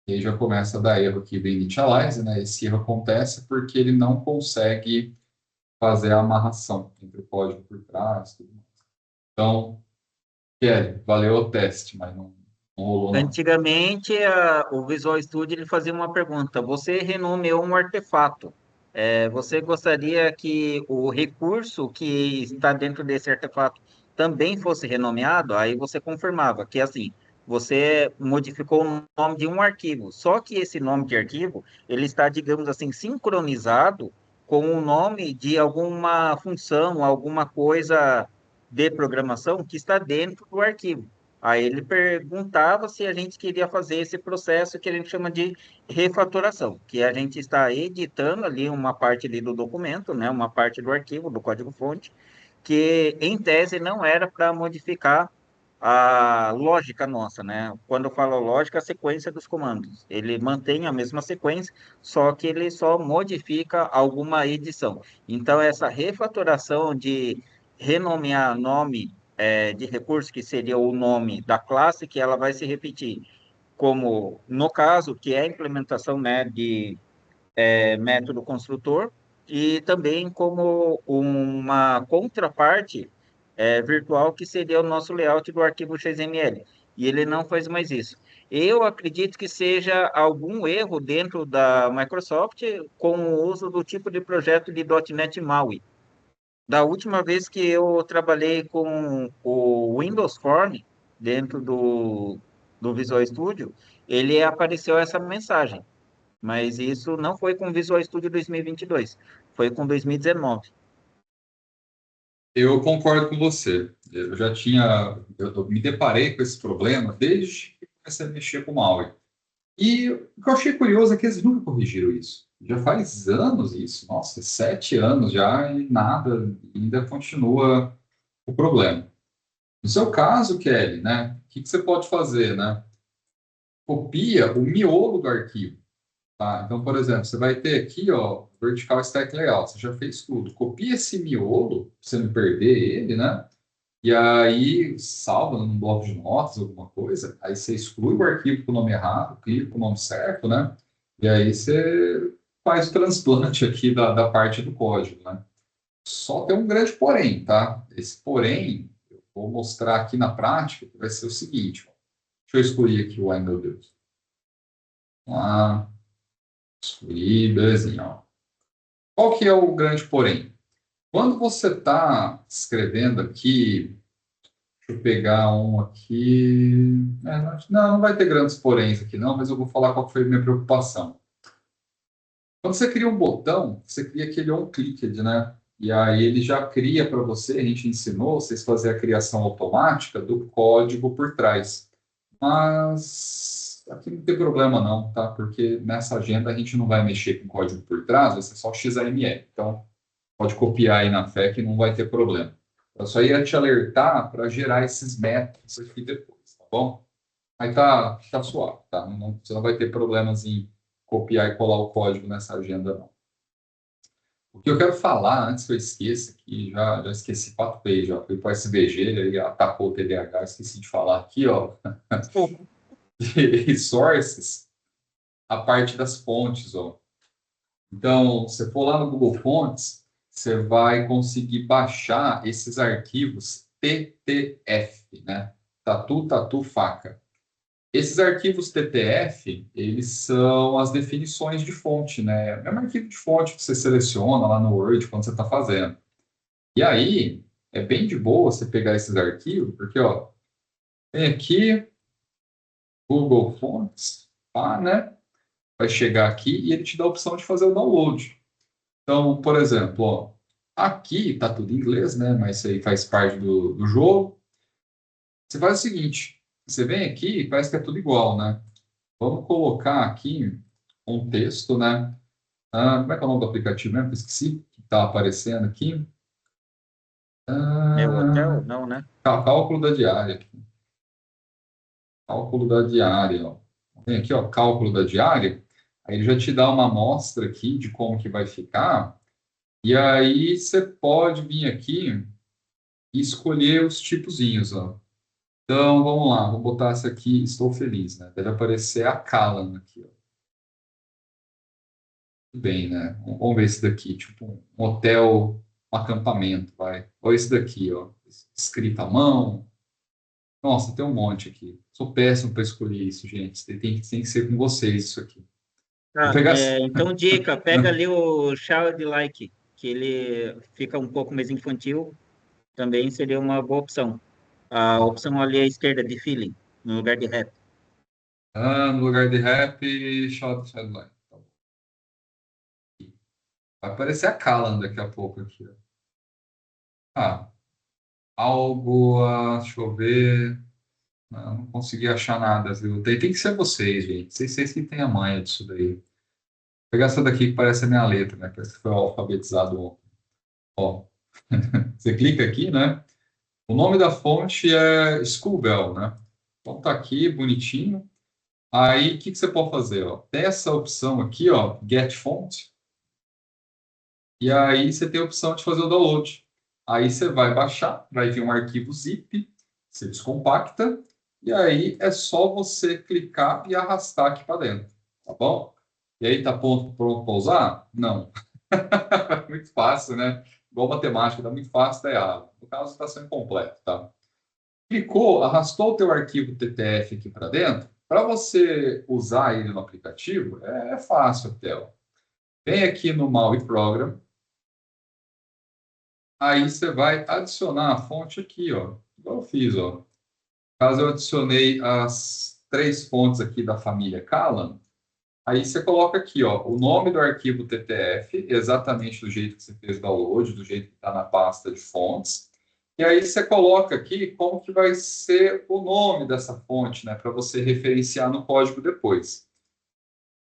S1: E aí já começa a dar erro aqui do initialize, né? Esse erro acontece porque ele não consegue fazer a amarração entre o código por trás e tudo mais. Então, Kelly, valeu o teste, mas não rolou não.
S2: Antigamente, o Visual Studio ele fazia uma pergunta: você renomeou um artefato. Você gostaria que o recurso que está dentro desse artefato também fosse renomeado? Aí você confirmava que assim, você modificou o nome de um arquivo. Só que esse nome de arquivo ele está, digamos assim, sincronizado com o nome de alguma função, alguma coisa de programação que está dentro do arquivo. Aí ele perguntava se a gente queria fazer esse processo que a gente chama de refatoração, que a gente está editando ali uma parte ali do documento, né, uma parte do arquivo, do código-fonte, que em tese não era para modificar a lógica nossa, né? Quando eu falo lógica, a sequência dos comandos. Ele mantém a mesma sequência, só que ele só modifica alguma edição. Então, essa refatoração de renomear nome de recurso, que seria o nome da classe, que ela vai se repetir, como no caso, que é a implementação, né, de método construtor, e também como uma contraparte virtual, que seria o nosso layout do arquivo XML. E ele não faz mais isso. Eu acredito que seja algum erro dentro da Microsoft com o uso do tipo de projeto de .NET MAUI. Da última vez que eu trabalhei com o Windows Form dentro do Visual Studio, ele apareceu essa mensagem. Mas isso não foi com Visual Studio 2022, foi com 2019.
S1: Eu concordo com você. Eu me deparei com esse problema desde que comecei a mexer com o malware. E o que eu achei curioso é que eles nunca corrigiram isso. Já faz anos isso, nossa, 7 anos já e nada, ainda continua o problema. No seu caso, Kelly, né, o que você pode fazer, né? Copia o miolo do arquivo, tá? Então, por exemplo, você vai ter aqui, ó, vertical stack layout, você já fez tudo. Copia esse miolo, pra você não perder ele, né? E aí salva num bloco de notas, alguma coisa. Aí você exclui o arquivo com o nome errado, clica com o nome certo, né? E aí você faz o transplante aqui da parte do código, né? Só tem um grande porém, tá? Esse porém, eu vou mostrar aqui na prática, que vai ser o seguinte, ó. Deixa eu excluir aqui o ai meu Deus. Vamos lá, excluir, belezinha, ó. Qual que é o grande porém? Quando você está escrevendo aqui, deixa eu pegar um aqui. Não vai ter grandes poréns aqui, não, mas eu vou falar qual foi a minha preocupação. Quando você cria um botão, você cria aquele on-clicked, né? E aí ele já cria para você, a gente ensinou vocês fazer a criação automática do código por trás. Mas aqui não tem problema não, tá? Porque nessa agenda a gente não vai mexer com código por trás, vai ser só XAML. Então, pode copiar aí na fé que não vai ter problema. Eu só ia te alertar para gerar esses métodos aqui depois, tá bom? Aí tá suave, tá? Você não vai ter problemas em copiar e colar o código nessa agenda, não. O que eu quero falar, antes que eu esqueça, que já esqueci, patei, já fui para o SVG, ele atacou o TDAH, esqueci de falar aqui, ó,
S2: Desculpa.
S1: de resources, a parte das fontes, ó. Então, se for lá no Google Fontes, você vai conseguir baixar esses arquivos TTF, né? Tatu, tatu, faca. Esses arquivos TTF, eles são as definições de fonte, né? É o mesmo arquivo de fonte que você seleciona lá no Word quando você está fazendo. E aí, é bem de boa você pegar esses arquivos, porque, ó, tem aqui Google Fontes, tá, né? Vai chegar aqui e ele te dá a opção de fazer o download. Então, por exemplo, ó, Aqui tá tudo em inglês, né? Mas isso aí faz parte do jogo. Você faz o seguinte: você vem aqui e parece que é tudo igual, né? Vamos colocar aqui um texto, né? Como é que é o nome do aplicativo mesmo? Esqueci que está aparecendo aqui.
S2: Meu hotel?
S1: Ah,
S2: Não, né?
S1: cálculo da diária. Cálculo da diária, ó. Tem aqui, ó, cálculo da diária. Aí ele já te dá uma amostra aqui de como que vai ficar. E aí você pode vir aqui e escolher os tipozinhos, ó. Então, vamos lá, vou botar essa aqui, estou feliz, né? Deve aparecer a Callan aqui, ó. Tudo bem, né? Vamos ver esse daqui, tipo um hotel, um acampamento, vai. Ou esse daqui, ó. Escrito à mão. Nossa, tem um monte aqui. Sou péssimo para escolher isso, gente. Tem que ser com vocês isso aqui. Vou
S2: Ah,
S1: pegar.
S2: então, dica, pega ali o Childlike, que ele fica um pouco mais infantil, também seria uma boa opção. A opção ali à esquerda de feeling, no lugar de rap.
S1: No lugar de rap, shot headline. Tá bom. Vai aparecer a Callan daqui a pouco aqui, ó. Ah, algo, deixa eu ver. Não consegui achar nada, viu? Tem que ser vocês, gente. Vocês que têm a manha disso daí. Vou pegar essa daqui que parece a minha letra, né? Parece que foi alfabetizado ontem. Ó, você clica aqui, né? O nome da fonte é Schoolbell, né? Então tá aqui, bonitinho. Aí, o que que você pode fazer, ó? Tem essa opção aqui, ó, Get Font. E aí você tem a opção de fazer o download. Aí você vai baixar, vai vir um arquivo zip, você descompacta, e aí é só você clicar e arrastar aqui para dentro, tá bom? E aí tá pronto para usar? Não. Muito fácil, né? Igual matemática, dá muito fácil, tá errado. No caso, está sendo completo, tá? Clicou, arrastou o teu arquivo TTF aqui para dentro. Para você usar ele no aplicativo, é fácil até. Ó. Vem aqui no Maui Program. Aí você vai adicionar a fonte aqui, ó. Igual eu fiz, ó. Caso eu adicionei as três fontes aqui da família Callan, aí você coloca aqui, ó, o nome do arquivo TTF, exatamente do jeito que você fez o download, do jeito que está na pasta de fontes. E aí você coloca aqui como que vai ser o nome dessa fonte, né, para você referenciar no código depois.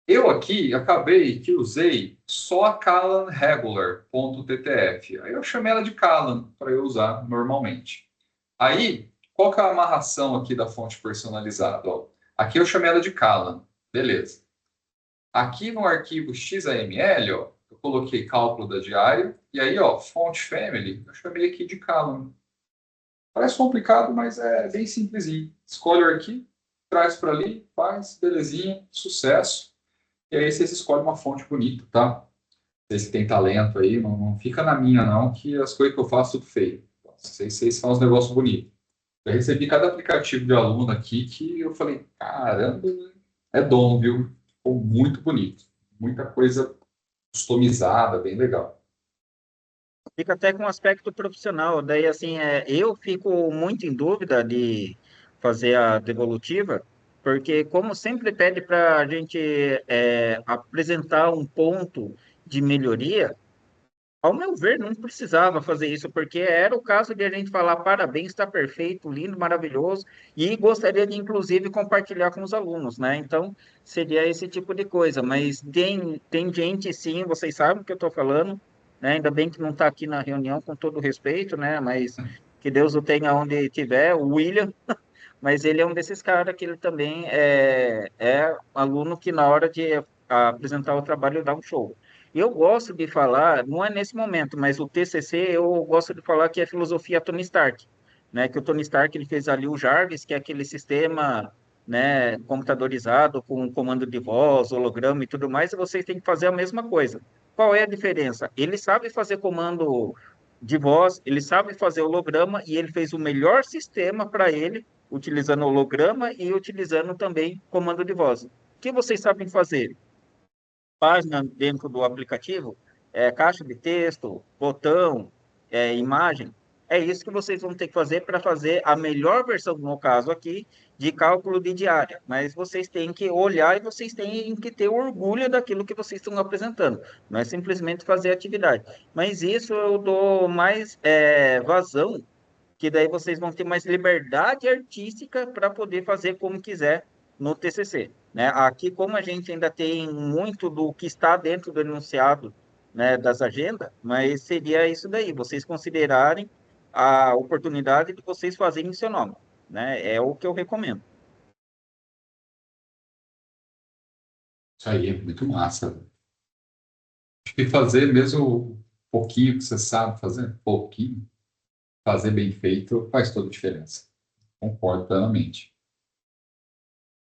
S1: Eu aqui acabei que usei só a Callan Regular.ttf. Aí eu chamei ela de Callan para eu usar normalmente. Aí, qual que é a amarração aqui da fonte personalizada? Ó, aqui eu chamei ela de Callan. Beleza. Aqui no arquivo XAML, ó, eu coloquei cálculo da diária. E aí, ó, fonte family, eu chamei aqui de Callan. Parece complicado, mas é bem simplesinho. Escolhe o arquivo, traz para ali, faz, belezinha, sucesso. E aí vocês escolhem uma fonte bonita, tá? Vocês que têm talento aí, não fica na minha, não, que as coisas que eu faço tudo feio. Vocês são os negócios bonitos. Eu recebi cada aplicativo de aluno aqui que eu falei, caramba, é dom, viu? Ficou muito bonito. Muita coisa customizada, bem legal.
S2: Fica até com um aspecto profissional. Daí, assim, eu fico muito em dúvida de fazer a devolutiva, porque como sempre pede para a gente apresentar um ponto de melhoria, ao meu ver, não precisava fazer isso, porque era o caso de a gente falar parabéns, está perfeito, lindo, maravilhoso, e gostaria de, inclusive, compartilhar com os alunos, né? Então, seria esse tipo de coisa. Mas tem gente, sim, vocês sabem o que eu estou falando, né? Ainda bem que não está aqui na reunião, com todo respeito, né? Mas que Deus o tenha onde estiver, o William, mas ele é um desses caras que ele também é aluno que na hora de apresentar o trabalho dá um show. E eu gosto de falar, não é nesse momento, mas o TCC eu gosto de falar que é filosofia Tony Stark, né? Que o Tony Stark ele fez ali o Jarvis, que é aquele sistema, né, computadorizado com comando de voz, holograma e tudo mais, e vocês têm que fazer a mesma coisa. Qual é a diferença? Ele sabe fazer comando de voz, ele sabe fazer holograma e ele fez o melhor sistema para ele utilizando holograma e utilizando também comando de voz. O que vocês sabem fazer? Página dentro do aplicativo, caixa de texto, botão, imagem. É isso que vocês vão ter que fazer para fazer a melhor versão, no caso aqui, de cálculo de diária, mas vocês têm que olhar e vocês têm que ter orgulho daquilo que vocês estão apresentando, não é simplesmente fazer atividade. Mas isso eu dou mais vazão, que daí vocês vão ter mais liberdade artística para poder fazer como quiser no TCC, né? Aqui, como a gente ainda tem muito do que está dentro do enunciado, né, das agendas, mas seria isso daí, vocês considerarem a oportunidade de vocês fazerem em seu nome, né? É o que eu recomendo.
S1: Isso aí é muito massa. Acho que fazer mesmo um pouquinho que você sabe fazer, pouquinho, fazer bem feito, faz toda a diferença. Concordo plenamente.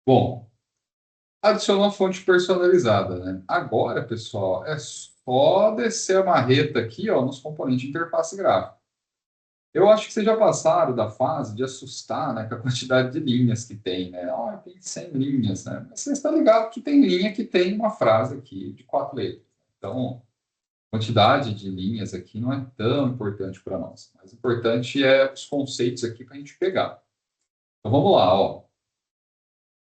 S1: Bom, adicionou uma fonte personalizada, né? Agora, pessoal, é só descer a marreta aqui, ó, nos componentes de interface gráfica. Eu acho que vocês já passaram da fase de assustar, né, com a quantidade de linhas que tem, né? Ah, tem 100 linhas, né? Mas você está ligado que tem linha que tem uma frase aqui de 4 letras. Então, a quantidade de linhas aqui não é tão importante para nós. O mais importante é os conceitos aqui para a gente pegar. Então, vamos lá, ó.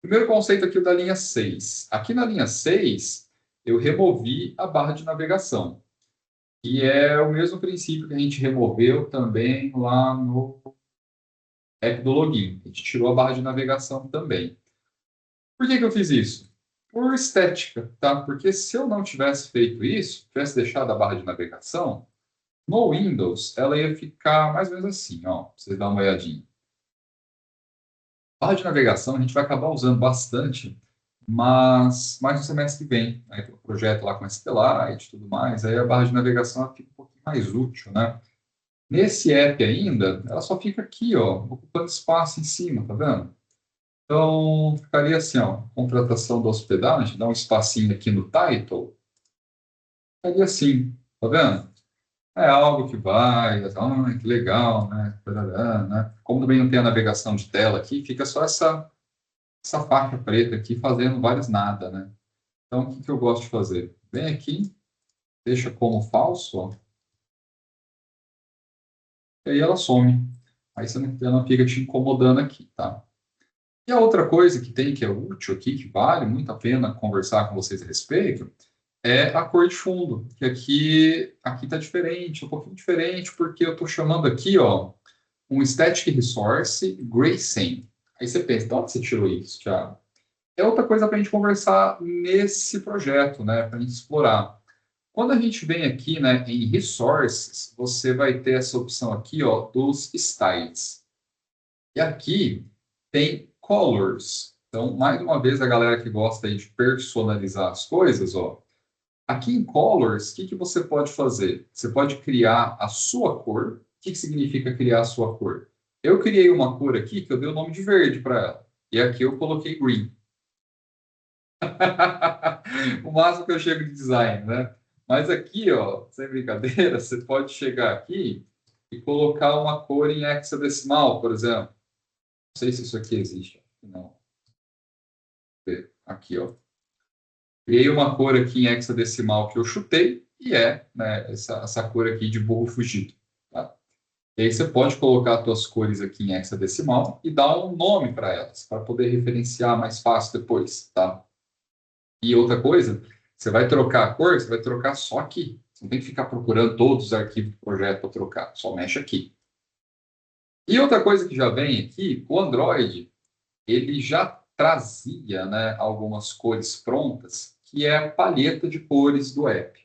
S1: Primeiro conceito aqui, o da linha 6. Aqui na linha 6, eu removi a barra de navegação. E é o mesmo princípio que a gente removeu também lá no app do login. A gente tirou a barra de navegação também. Por que que eu fiz isso? Por estética, tá? Porque se eu não tivesse feito isso, tivesse deixado a barra de navegação, no Windows ela ia ficar mais ou menos assim, ó. Pra vocês darem uma olhadinha. Barra de navegação a gente vai acabar usando bastante, mas mais no semestre que vem. Aí tem um projeto lá com SQLite e tudo mais, aí a barra de navegação ela fica um pouquinho mais útil, né? Nesse app ainda, ela só fica aqui, ó, ocupando espaço em cima, tá vendo? Então, ficaria assim, ó, contratação da hospedagem, dá um espacinho aqui no title, ficaria assim, tá vendo? É algo que vai, que legal, né? Tarará, né? Como também não tem a navegação de tela aqui, fica só essa faixa preta aqui fazendo vários nada, né? Então, o que que eu gosto de fazer? Vem aqui, deixa como falso, ó, e aí ela some. Aí você não, ela não fica te incomodando aqui, tá? E a outra coisa que tem, que é útil aqui, que vale muito a pena conversar com vocês a respeito, é a cor de fundo, que aqui está diferente, um pouquinho diferente, porque eu estou chamando aqui, ó, um Static Resource Grayscale. Aí você pensa, de onde você tirou isso, Thiago? É outra coisa para a gente conversar nesse projeto, né, para a gente explorar. Quando a gente vem aqui, né, em Resources, você vai ter essa opção aqui, ó, dos styles. E aqui tem colors. Então, mais uma vez, a galera que gosta aí de personalizar as coisas, ó, aqui em colors, o que que você pode fazer? Você pode criar a sua cor. O que que significa criar a sua cor? Eu criei uma cor aqui que eu dei o nome de verde para ela. E aqui eu coloquei green. O máximo que eu chego de design, né? Mas aqui, ó, sem brincadeira, você pode chegar aqui e colocar uma cor em hexadecimal, por exemplo. Não sei se isso aqui existe. Não. Aqui, ó. Criei uma cor aqui em hexadecimal que eu chutei e é, né, essa cor aqui de burro fugido. Tá? E aí você pode colocar as suas cores aqui em hexadecimal e dar um nome para elas, para poder referenciar mais fácil depois, tá? E outra coisa, você vai trocar a cor, você vai trocar só aqui. Você não tem que ficar procurando todos os arquivos do projeto para trocar, só mexe aqui. E outra coisa que já vem aqui, o Android, ele já trazia, né, algumas cores prontas, que é a palheta de cores do app.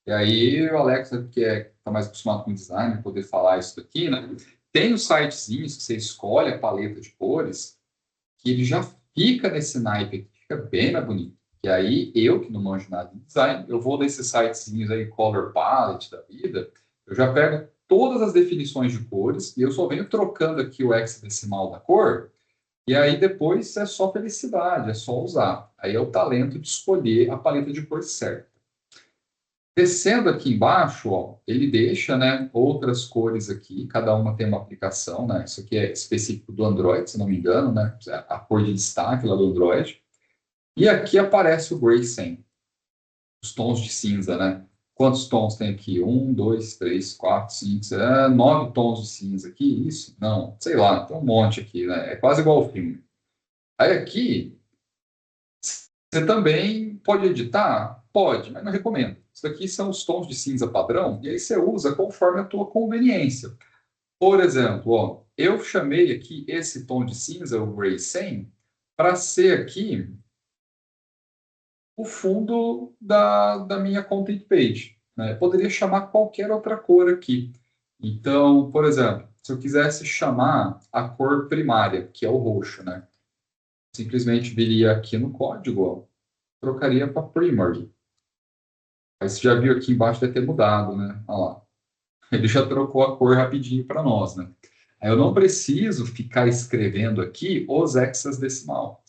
S1: E aí o Alex, que está mais acostumado com design, poder falar isso daqui, né? Tem os sitezinhos que você escolhe a paleta de cores, que ele já fica nesse naipe aqui, fica bem mais bonito. E aí eu, que não manjo nada de design, eu vou nesses sitezinhos aí, Color Palette da vida, eu já pego todas as definições de cores e eu só venho trocando aqui o hexadecimal da cor. E aí depois é só felicidade, é só usar. Aí é o talento de escolher a paleta de cor certa. Descendo aqui embaixo, ó, ele deixa, né, outras cores aqui, cada uma tem uma aplicação, né? Isso aqui é específico do Android, se não me engano, né? A cor de destaque lá do Android. E aqui aparece o Grayscale, os tons de cinza, né? Quantos tons tem aqui? 1, 2, 3, 4, 5, 6, 9 tons de cinza aqui? Isso? Não, sei lá, tem um monte aqui, né? É quase igual ao filme. Aí aqui, você também pode editar? Pode, mas não recomendo. Isso daqui são os tons de cinza padrão, e aí você usa conforme a tua conveniência. Por exemplo, ó, eu chamei aqui esse tom de cinza, o Gray 100, para ser aqui o fundo da minha content page, né? Eu poderia chamar qualquer outra cor aqui. Então, por exemplo, se eu quisesse chamar a cor primária, que é o roxo, né? Simplesmente viria aqui no código, ó, trocaria para primary. Aí você já viu aqui embaixo deve ter mudado, né? Olha lá. Ele já trocou a cor rapidinho para nós, né? Aí eu não preciso ficar escrevendo aqui os hexadecimal.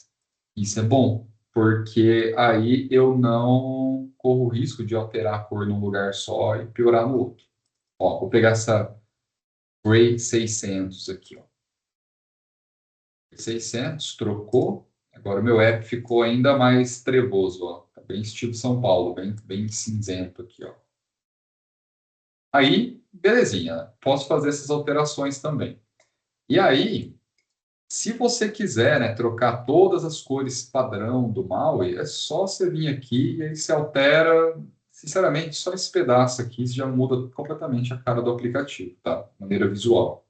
S1: Isso é bom, porque aí eu não corro o risco de alterar a cor num lugar só e piorar no outro. Ó, vou pegar essa Gray 600 aqui, ó. 600, trocou. Agora o meu app ficou ainda mais trevoso, ó. Tá bem estilo São Paulo, bem cinzento aqui, ó. Aí, belezinha, posso fazer essas alterações também. E aí, se você quiser, né, trocar todas as cores padrão do Maui, é só você vir aqui e aí você altera. Sinceramente, só esse pedaço aqui já muda completamente a cara do aplicativo, tá? De maneira visual.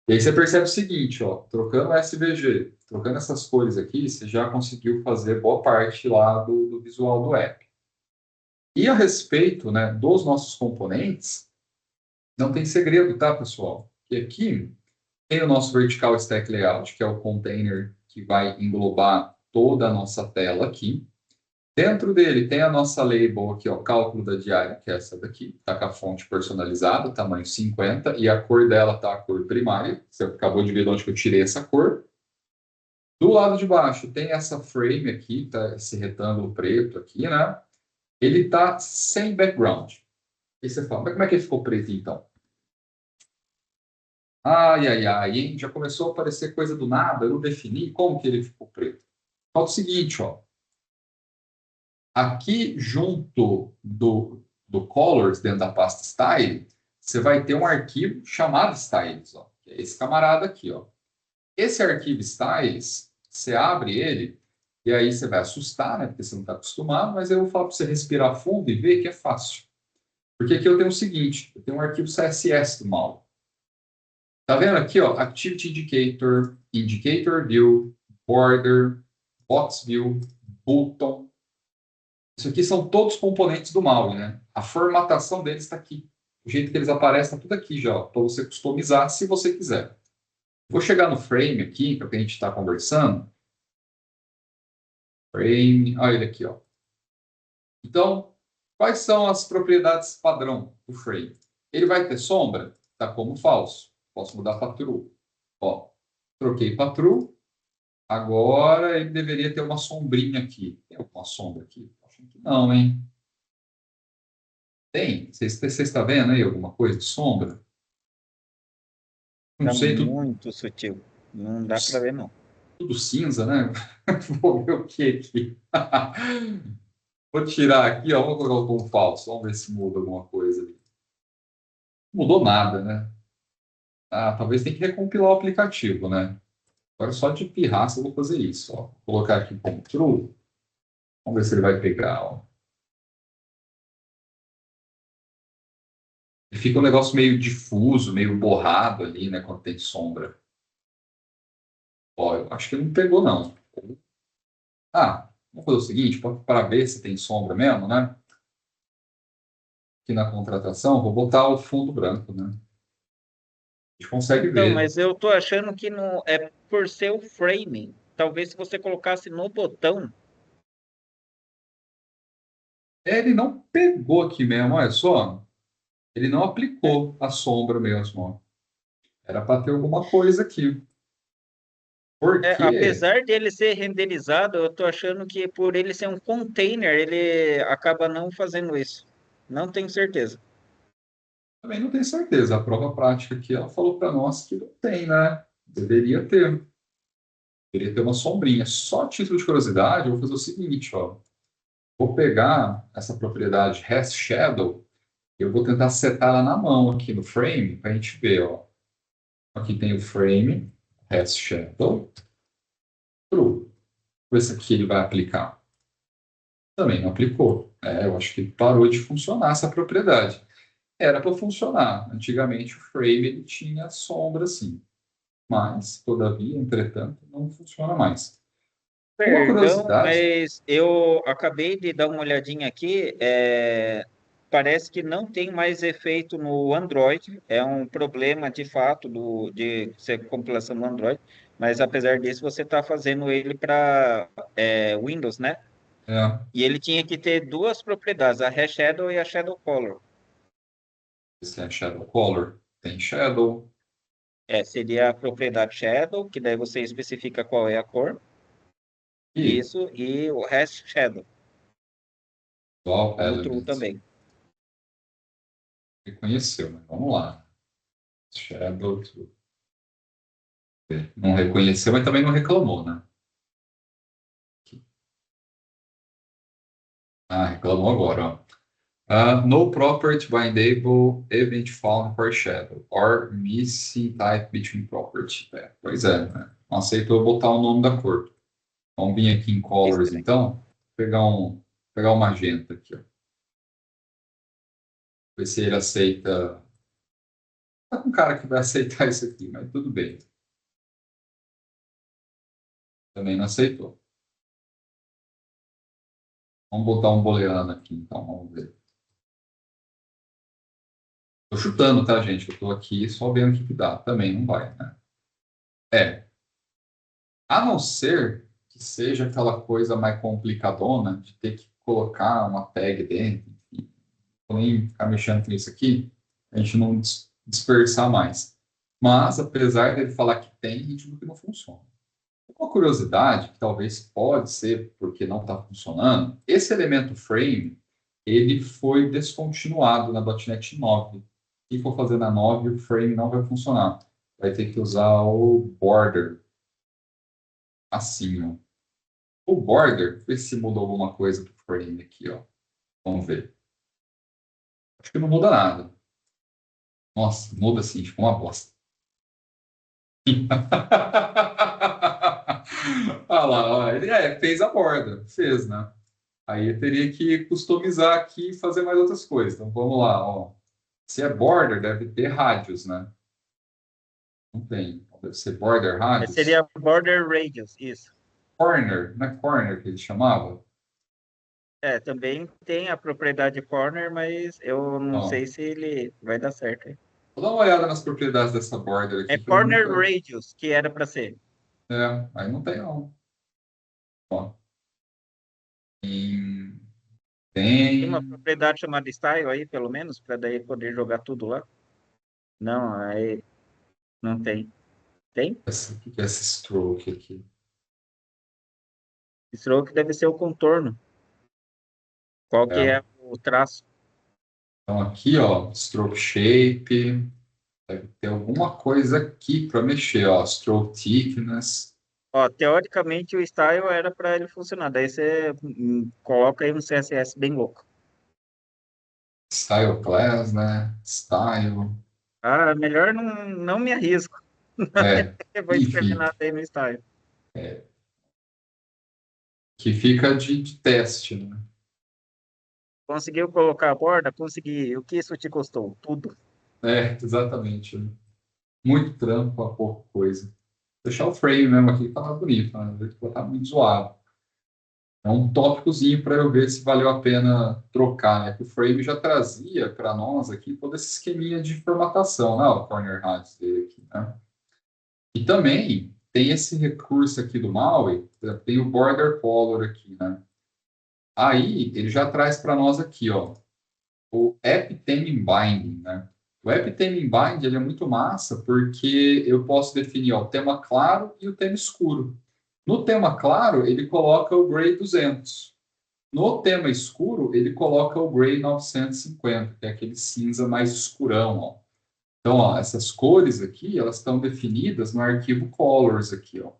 S1: E aí você percebe o seguinte, ó, trocando o SVG, trocando essas cores aqui, você já conseguiu fazer boa parte lá do visual do app. E a respeito, né, dos nossos componentes, não tem segredo, tá, pessoal? Que aqui tem o nosso Vertical Stack Layout, que é o container que vai englobar toda a nossa tela aqui. Dentro dele tem a nossa label aqui, ó, cálculo da diária, que é essa daqui, está com a fonte personalizada, tamanho 50, e a cor dela está a cor primária. Você acabou de ver de onde que eu tirei essa cor. Do lado de baixo tem essa frame aqui, tá, esse retângulo preto aqui, né? Ele está sem background. E você fala, mas como é que ele ficou preto então? Ai, ai, ai, hein? Já começou a aparecer coisa do nada, eu não defini como que ele ficou preto. Fala o seguinte, ó. Aqui junto do colors, dentro da pasta style, você vai ter um arquivo chamado styles, ó. Que é esse camarada aqui, ó. Esse arquivo styles, você abre ele e aí você vai assustar, né? Porque você não está acostumado, mas eu vou falar para você respirar fundo e ver que é fácil. Porque aqui eu tenho o seguinte, eu tenho um arquivo CSS do mal. Tá vendo aqui, ó, Activity Indicator, Indicator View, Border, Box View, Button. Isso aqui são todos componentes do Maui, né? A formatação deles está aqui. O jeito que eles aparecem está tudo aqui já, para você customizar se você quiser. Vou chegar no frame aqui, que é o que a gente está conversando. Frame, olha ele aqui, ó. Então, quais são as propriedades padrão do frame? Ele vai ter sombra? Está como falso. Posso mudar para true. Ó, troquei para true. Agora ele deveria ter uma sombrinha aqui. Tem alguma sombra aqui? Acho que não, hein? Tem? Você está vendo aí alguma coisa de sombra? Não
S2: Tá
S1: sei,
S2: muito sutil. Não dá para ver, não.
S1: tudo cinza, né? Vou ver o que aqui. Vou tirar aqui, ó, vou colocar o tom falso. Vamos ver se muda alguma coisa ali. Não mudou nada, né? Ah, talvez tenha que recompilar o aplicativo, né? Agora só de pirraça eu vou fazer isso, ó. Vou colocar aqui como true. Vamos ver se ele vai pegar, ó. E fica um negócio meio difuso, meio borrado ali, né? Quando tem sombra. Ó, eu acho que não pegou, não. Ah, vamos fazer o seguinte, para ver se tem sombra mesmo, né? Aqui na contratação, vou botar o fundo branco, né? A gente consegue
S2: Então,
S1: ver.
S2: mas eu tô achando que não é por ser o framing. Talvez se você colocasse no botão.
S1: Ele não pegou aqui mesmo, olha só. Ele não aplicou a sombra mesmo, ó. Era para ter alguma coisa aqui. Por quê?
S2: Apesar dele ser renderizado, eu tô achando que por ele ser um container, ele acaba não fazendo isso. Não tenho certeza.
S1: Também não tenho certeza. A prova prática aqui, ela falou para nós que não tem, né? Deveria ter. Deveria ter uma sombrinha. Só a título de curiosidade, eu vou fazer o seguinte, ó. Vou pegar essa propriedade Rest Shadow, eu vou tentar setar ela na mão aqui no frame, para a gente ver, ó. Aqui tem o frame, Rest Shadow, True. esse aqui ele vai aplicar. Também não aplicou. Eu acho que parou de funcionar essa propriedade. Era para funcionar. Antigamente o frame ele tinha sombra assim. Mas, todavia, entretanto, não funciona mais. Uma
S2: Perdão,
S1: curiosidade,
S2: mas eu acabei de dar uma olhadinha aqui. Parece que não tem mais efeito no Android. É um problema de fato de ser compilação no Android. Mas apesar disso, você está fazendo ele para Windows, né?
S1: é,
S2: E ele tinha que ter duas propriedades, a Reshadow e a Shadow Color.
S1: esse é Shadow Color, tem Shadow,
S2: Seria a propriedade Shadow, que daí você especifica qual é a cor.
S1: e
S2: Isso, e o Rest Shadow,
S1: Dual
S2: ou True
S1: Element.
S2: também.
S1: Reconheceu, mas vamos lá. Shadow, não reconheceu, mas também não reclamou, né? Reclamou agora, ó. No property bindable event found for shadow or missing type between property. Pois é, né? Não aceitou botar o nome da cor. Vamos vir aqui em colors,
S2: Estranho.
S1: então. Pegar um magenta aqui, ó. Ver se ele aceita. Tá com um cara que vai aceitar isso aqui, mas tudo bem. Também não aceitou. Vamos botar um booleano aqui, então. Vamos ver. Tô chutando, tá, gente? Eu tô aqui só vendo o que dá. Também não vai, né? É. A não ser que seja aquela coisa mais complicadona de ter que colocar uma tag dentro, enfim. Vou nem ficar mexendo com isso aqui, a gente não dispersar mais. Mas, apesar dele falar que tem, a gente viu que não funciona. Uma curiosidade, que talvez pode ser porque não está funcionando, esse elemento frame, ele foi descontinuado na .NET 9. Se for fazer na 9, o frame não vai funcionar. Vai ter que usar o border, assim, ó. O border, ver se muda alguma coisa pro frame aqui, ó. Vamos ver. Acho que não muda nada. Nossa, muda assim, tipo uma bosta. Olha lá, ó, ele fez a borda, fez, né? Aí eu teria que customizar aqui e fazer mais outras coisas. Então vamos lá, ó. Se é border, deve ter rádios, né? Não tem. Então, deve ser border rádios.
S2: Seria Border Radius, isso.
S1: Corner, não é corner que ele chamava?
S2: Também tem a propriedade corner, mas eu não
S1: Ó,
S2: sei se ele vai dar certo.
S1: vou dar uma olhada nas propriedades dessa border
S2: É
S1: aqui que eu
S2: corner
S1: nunca.
S2: radius, que era para ser.
S1: Aí não tem, não. Ó, tem.
S2: Tem uma
S1: Tem.
S2: propriedade chamada style aí, pelo menos, para daí poder jogar tudo lá. Não, aí não tem. Tem?
S1: O que que é esse stroke aqui?
S2: Stroke deve ser o contorno. Qual que
S1: É.
S2: é o traço?
S1: Então aqui, ó, stroke shape. Deve ter alguma coisa aqui para mexer, ó. Stroke thickness,
S2: Ó, teoricamente o style era para ele funcionar. Daí você coloca aí um CSS bem louco.
S1: style class, né? Style.
S2: Ah, melhor não me arrisco.
S1: É,
S2: Eu vou escrever
S1: enfim,
S2: nada aí no style.
S1: que fica de teste, né?
S2: Conseguiu colocar a borda? Consegui. O que isso te custou? Tudo.
S1: Exatamente. Né? Muito trampo a pouca coisa. Deixar o frame mesmo aqui tá mais bonito, né? Vai botar muito zoado. É um tópicozinho para eu ver se valeu a pena trocar, né? Que o frame já trazia para nós aqui todo esse esqueminha de formatação, né? O corner radius dele aqui, né? E também tem esse recurso aqui do MAUI, tem o border color aqui, né? Aí ele já traz para nós aqui, ó, o App Theme Binding, né? O App Theme Binding ele é muito massa porque eu posso definir ó, o tema claro e o tema escuro. No tema claro, ele coloca o Gray 200. No tema escuro, ele coloca o Gray 950, que é aquele cinza mais escurão, ó. Então, ó, essas cores aqui, elas estão definidas no arquivo colors aqui, ó.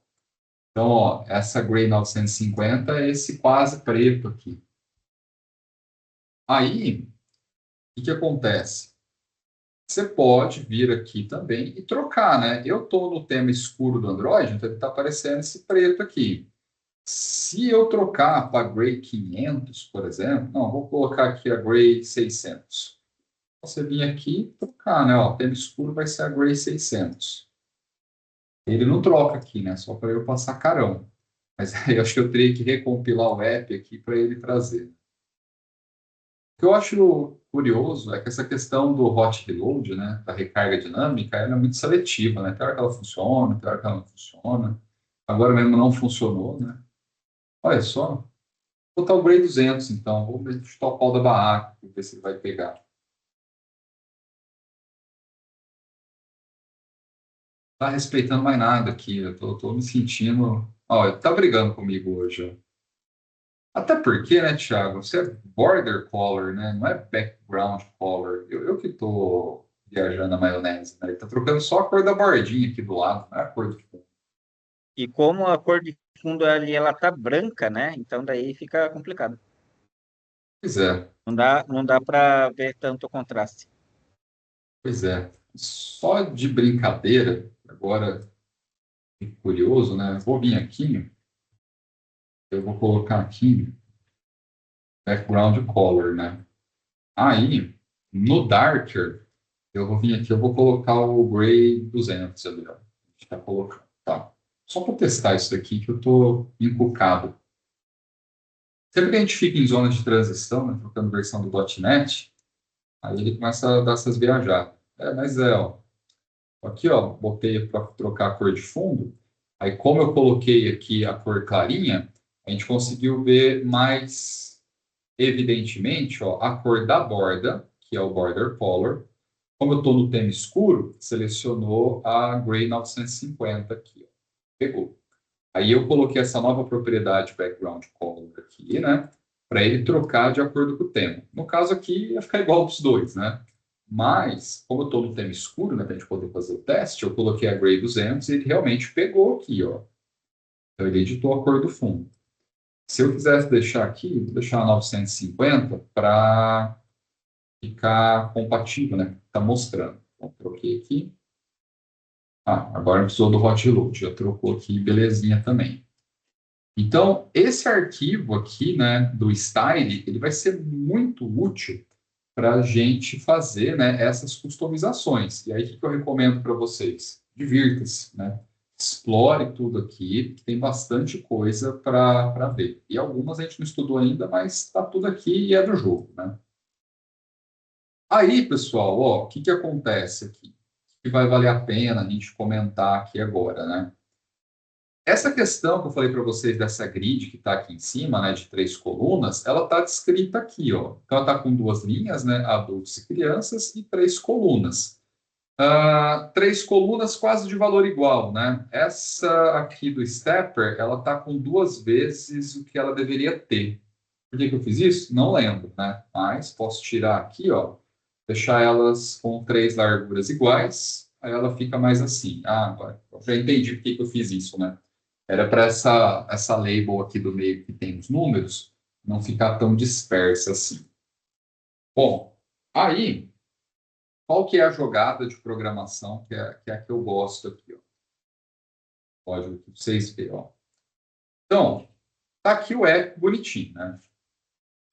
S1: Então, ó, essa Gray 950 é esse quase preto aqui. Aí, o que acontece? Você pode vir aqui também e trocar, né? Eu estou no tema escuro do Android, então ele está aparecendo esse preto aqui. Se eu trocar para Gray 500, por exemplo, não, vou colocar aqui a Gray 600. Você vir aqui e trocar, né? Ó, tema escuro vai ser a Gray 600. Ele não troca aqui, né? Só para eu passar carão. Mas aí eu acho que eu teria que recompilar o app aqui para ele trazer. O que eu acho curioso é que essa questão do hot reload, né, da recarga dinâmica, ela é muito seletiva, né? Tem hora que ela funciona, tem hora que ela não funciona. Agora mesmo não funcionou, né? Olha só, vou botar o Gray 200, então. Vou chutar o pau da barraca, ver se ele vai pegar. Tá respeitando mais nada aqui. Eu tô me sentindo. Ó, ele tá brigando comigo hoje. Ó. Até porque, né, Thiago? Você é border color, né? Não é background color. Eu que tô viajando na maionese, né? Ele tá trocando só a cor da bordinha aqui do lado, não é a cor do fundo.
S2: E como a cor de fundo ali, ela tá branca, né? Então daí fica complicado.
S1: Pois é,
S2: Não dá para ver tanto contraste.
S1: pois é. Só de brincadeira, agora, fico curioso, né? Vou vir aqui, eu vou colocar aqui background color, né? Aí, no Darker, eu vou vir aqui, eu vou colocar o Gray 200 ali, ó. A gente tá colocando, tá? Só para testar isso daqui que eu tô encucado. Sempre que a gente fica em zona de transição, né, trocando versão do .NET, aí ele começa a dar essas viajadas. É, mas é, ó. Aqui, ó, botei para trocar a cor de fundo. Aí, como eu coloquei aqui a cor clarinha, a gente conseguiu ver mais evidentemente, ó, a cor da borda, que é o border color. Como eu estou no tema escuro, selecionou a Gray 950 aqui, ó. Pegou. Aí eu coloquei essa nova propriedade background color aqui, né? Para ele trocar de acordo com o tema. No caso aqui, ia ficar igual para os dois, né? Mas, como eu estou no tema escuro, né, para a gente poder fazer o teste, eu coloquei a Gray 200 e ele realmente pegou aqui, ó. Então ele editou a cor do fundo. Se eu quisesse deixar aqui, vou deixar a 950 para ficar compatível, né? Está mostrando. Então, troquei aqui. Ah, agora precisou do hot reload. Já trocou aqui, belezinha também. Então, esse arquivo aqui, né, do style, ele vai ser muito útil para a gente fazer, né, essas customizações. E aí, o que eu recomendo para vocês? Divirta-se, né? Explore tudo aqui, que tem bastante coisa para ver. E algumas a gente não estudou ainda, mas está tudo aqui e é do jogo, né? Aí, pessoal, ó, o que acontece aqui? Que vai valer a pena a gente comentar aqui agora, né? Essa questão que eu falei para vocês dessa grid que está aqui em cima, né, de 3 colunas, ela está descrita aqui, ó. Então, ela está com 2 linhas, né, adultos e crianças, e 3 colunas. 3 colunas quase de valor igual, né? Essa aqui do Stepper, ela está com 2 vezes o que ela deveria ter. Por que eu fiz isso? Não lembro, né? Mas posso tirar aqui, ó, deixar elas com 3 larguras iguais, aí ela fica mais assim. Ah, agora, eu já entendi por que eu fiz isso, né? Era para essa label aqui do meio que tem os números não ficar tão dispersa assim. Bom, aí, qual que é a jogada de programação que é a que eu gosto aqui, ó? Código que vocês verem, ó. Então, tá aqui o app bonitinho, né?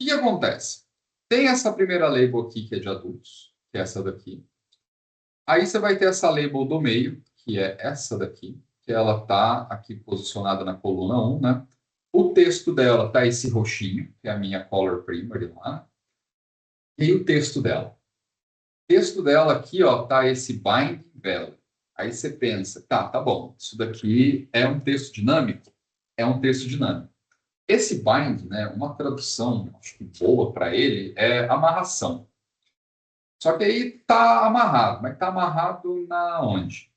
S1: O que acontece? Tem essa primeira label aqui que é de adultos, que é essa daqui. Aí você vai ter essa label do meio, que é essa daqui, que ela está aqui posicionada na coluna 1, né? O texto dela tá esse roxinho, que é a minha color primary lá. E o texto dela. O texto dela aqui, ó, tá esse bind value. Aí você pensa, tá bom, isso daqui é um texto dinâmico? É um texto dinâmico. Esse bind, né, uma tradução, acho que boa para ele, é amarração. Só que aí tá amarrado, mas tá amarrado na onde?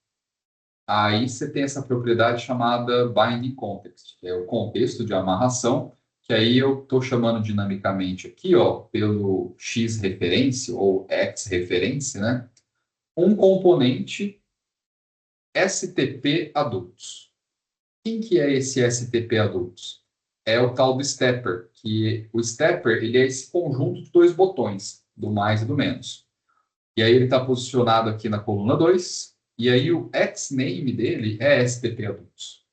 S1: Aí você tem essa propriedade chamada binding context, que é o contexto de amarração, que aí eu estou chamando dinamicamente aqui, ó, pelo x referência ou x referência, né? Um componente STP adultos. Quem que é esse STP adultos? É o tal do stepper, que o stepper ele é esse conjunto de 2 botões, do mais e do menos. E aí ele está posicionado aqui na coluna 2, e aí o Xname dele é STP adultos.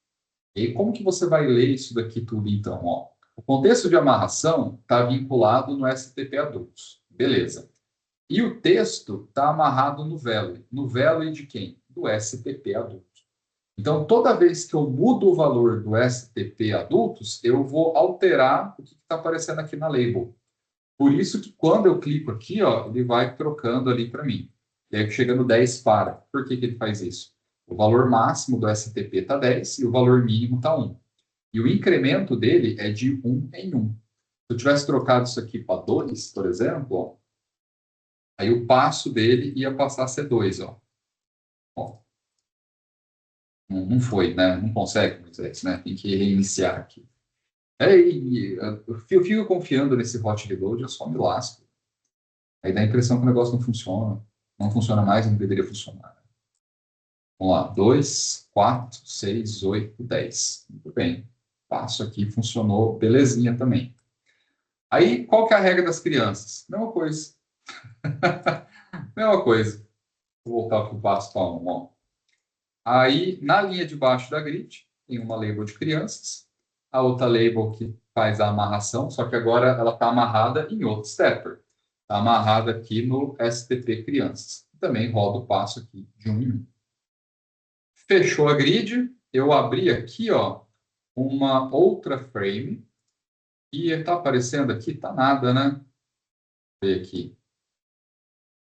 S1: E aí, como que você vai ler isso daqui tudo, então? Ó, o contexto de amarração está vinculado no STP adultos. Beleza. E o texto está amarrado no velo. No velo de quem? Do STP adultos. Então, toda vez que eu mudo o valor do STP adultos, eu vou alterar o que está aparecendo aqui na label. Por isso que quando eu clico aqui, ó, ele vai trocando ali para mim. E aí chega no 10 para. Por que ele faz isso? O valor máximo do STP está 10 e o valor mínimo está 1. E o incremento dele é de 1 em 1. Se eu tivesse trocado isso aqui para 2, por exemplo, ó, aí o passo dele ia passar a ser 2. Ó. Não foi, né? Não consegue, Moisés, né? Tem que reiniciar aqui. Eu fico confiando nesse hot reload, eu só me lasco. Aí dá a impressão que o negócio não funciona. Não funciona mais, não deveria funcionar. Vamos lá. 2, 4, 6, 8, 10. Muito bem. Passo aqui, funcionou belezinha também. Aí, qual que é a regra das crianças? Mesma coisa. Mesma coisa. Vou voltar para o passo para 1. Ó. Aí, na linha de baixo da grid, tem uma label de crianças. A outra label que faz a amarração, só que agora ela está amarrada em outro stepper. Está amarrada aqui no STP crianças. Também roda o passo aqui de 1 em 1. Fechou a grid, eu abri aqui, ó, uma outra frame e está aparecendo aqui, tá nada, né? Vou ver aqui.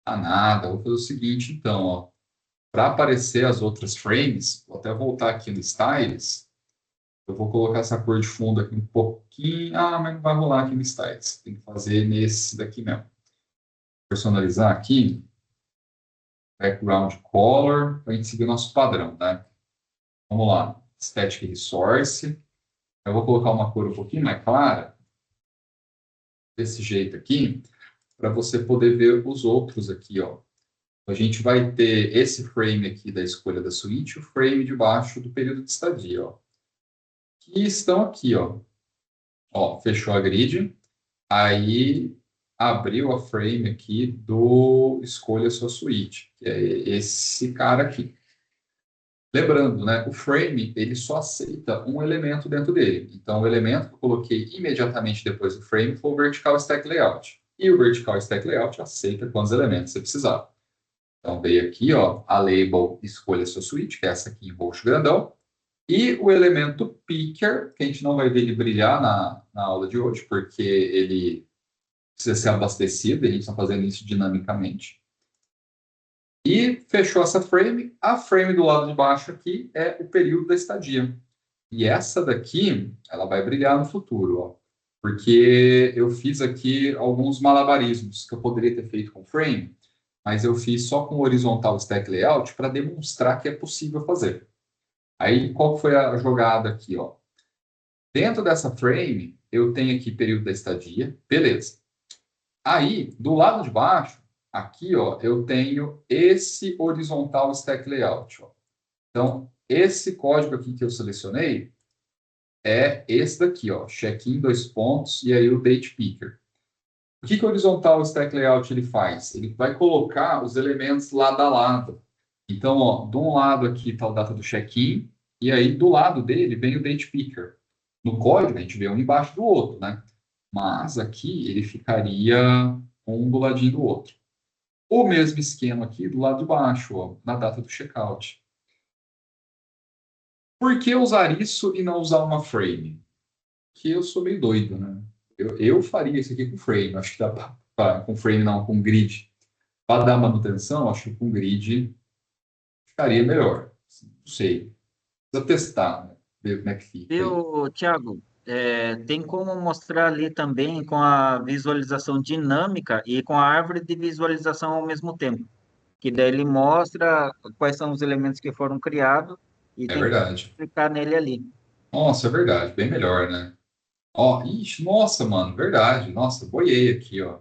S1: Tá nada. Vou fazer o seguinte, então, ó, para aparecer as outras frames, vou até voltar aqui no Styles. Eu vou colocar essa cor de fundo aqui um pouquinho. Ah, mas não vai rolar aqui no Styles. Tem que fazer nesse daqui mesmo. Personalizar aqui. Background color, para a gente seguir o nosso padrão, né? Vamos lá. Static Resource. Eu vou colocar uma cor um pouquinho mais clara. Desse jeito aqui. Para você poder ver os outros aqui, ó. A gente vai ter esse frame aqui da escolha da suíte, o frame de baixo do período de estadia, ó. Que estão aqui, ó. Ó, fechou a grid. Aí abriu a frame aqui do escolha sua suíte, que é esse cara aqui. Lembrando, né, o frame ele só aceita um elemento dentro dele. Então, o elemento que eu coloquei imediatamente depois do frame foi o vertical stack layout. E o vertical stack layout aceita quantos elementos você precisar. Então, veio aqui, ó, a label escolha sua suíte, que é essa aqui em roxo grandão. E o elemento picker, que a gente não vai ver ele brilhar na aula de hoje, porque ele precisa ser abastecido, e a gente está fazendo isso dinamicamente. E fechou essa frame. A frame do lado de baixo aqui é o período da estadia. E essa daqui, ela vai brilhar no futuro, ó. Porque eu fiz aqui alguns malabarismos que eu poderia ter feito com frame, mas eu fiz só com horizontal stack layout para demonstrar que é possível fazer. Aí, qual foi a jogada aqui, ó? Dentro dessa frame, eu tenho aqui período da estadia, beleza. Aí, do lado de baixo, aqui, ó, eu tenho esse horizontal stack layout, ó. Então, esse código aqui que eu selecionei é esse daqui, ó, check-in, dois pontos, e aí o date picker. O que o horizontal stack layout ele faz? Ele vai colocar os elementos lado a lado. Então, ó, de um lado aqui está a data do check-in, e aí do lado dele vem o date picker. No código, a gente vê um embaixo do outro, né? Mas aqui ele ficaria um do ladinho do outro. O mesmo esquema aqui do lado de baixo, ó, na data do checkout. Por que usar isso e não usar uma frame? Que eu sou meio doido, né? Eu faria isso aqui com frame. Acho que dá para com frame não, com grid. Para dar manutenção, acho que com grid ficaria melhor. Não sei. Precisa testar, né? Ver como é que fica aí.
S2: Viu, Thiago? Tem como mostrar ali também com a visualização dinâmica e com a árvore de visualização ao mesmo tempo. Que daí ele mostra quais são os elementos que foram criados e
S1: É
S2: tem que
S1: verdade.
S2: clicar nele ali.
S1: Nossa, é verdade. Bem melhor, né? Ó, ixi, nossa, mano, verdade. Nossa, boiei aqui, ó.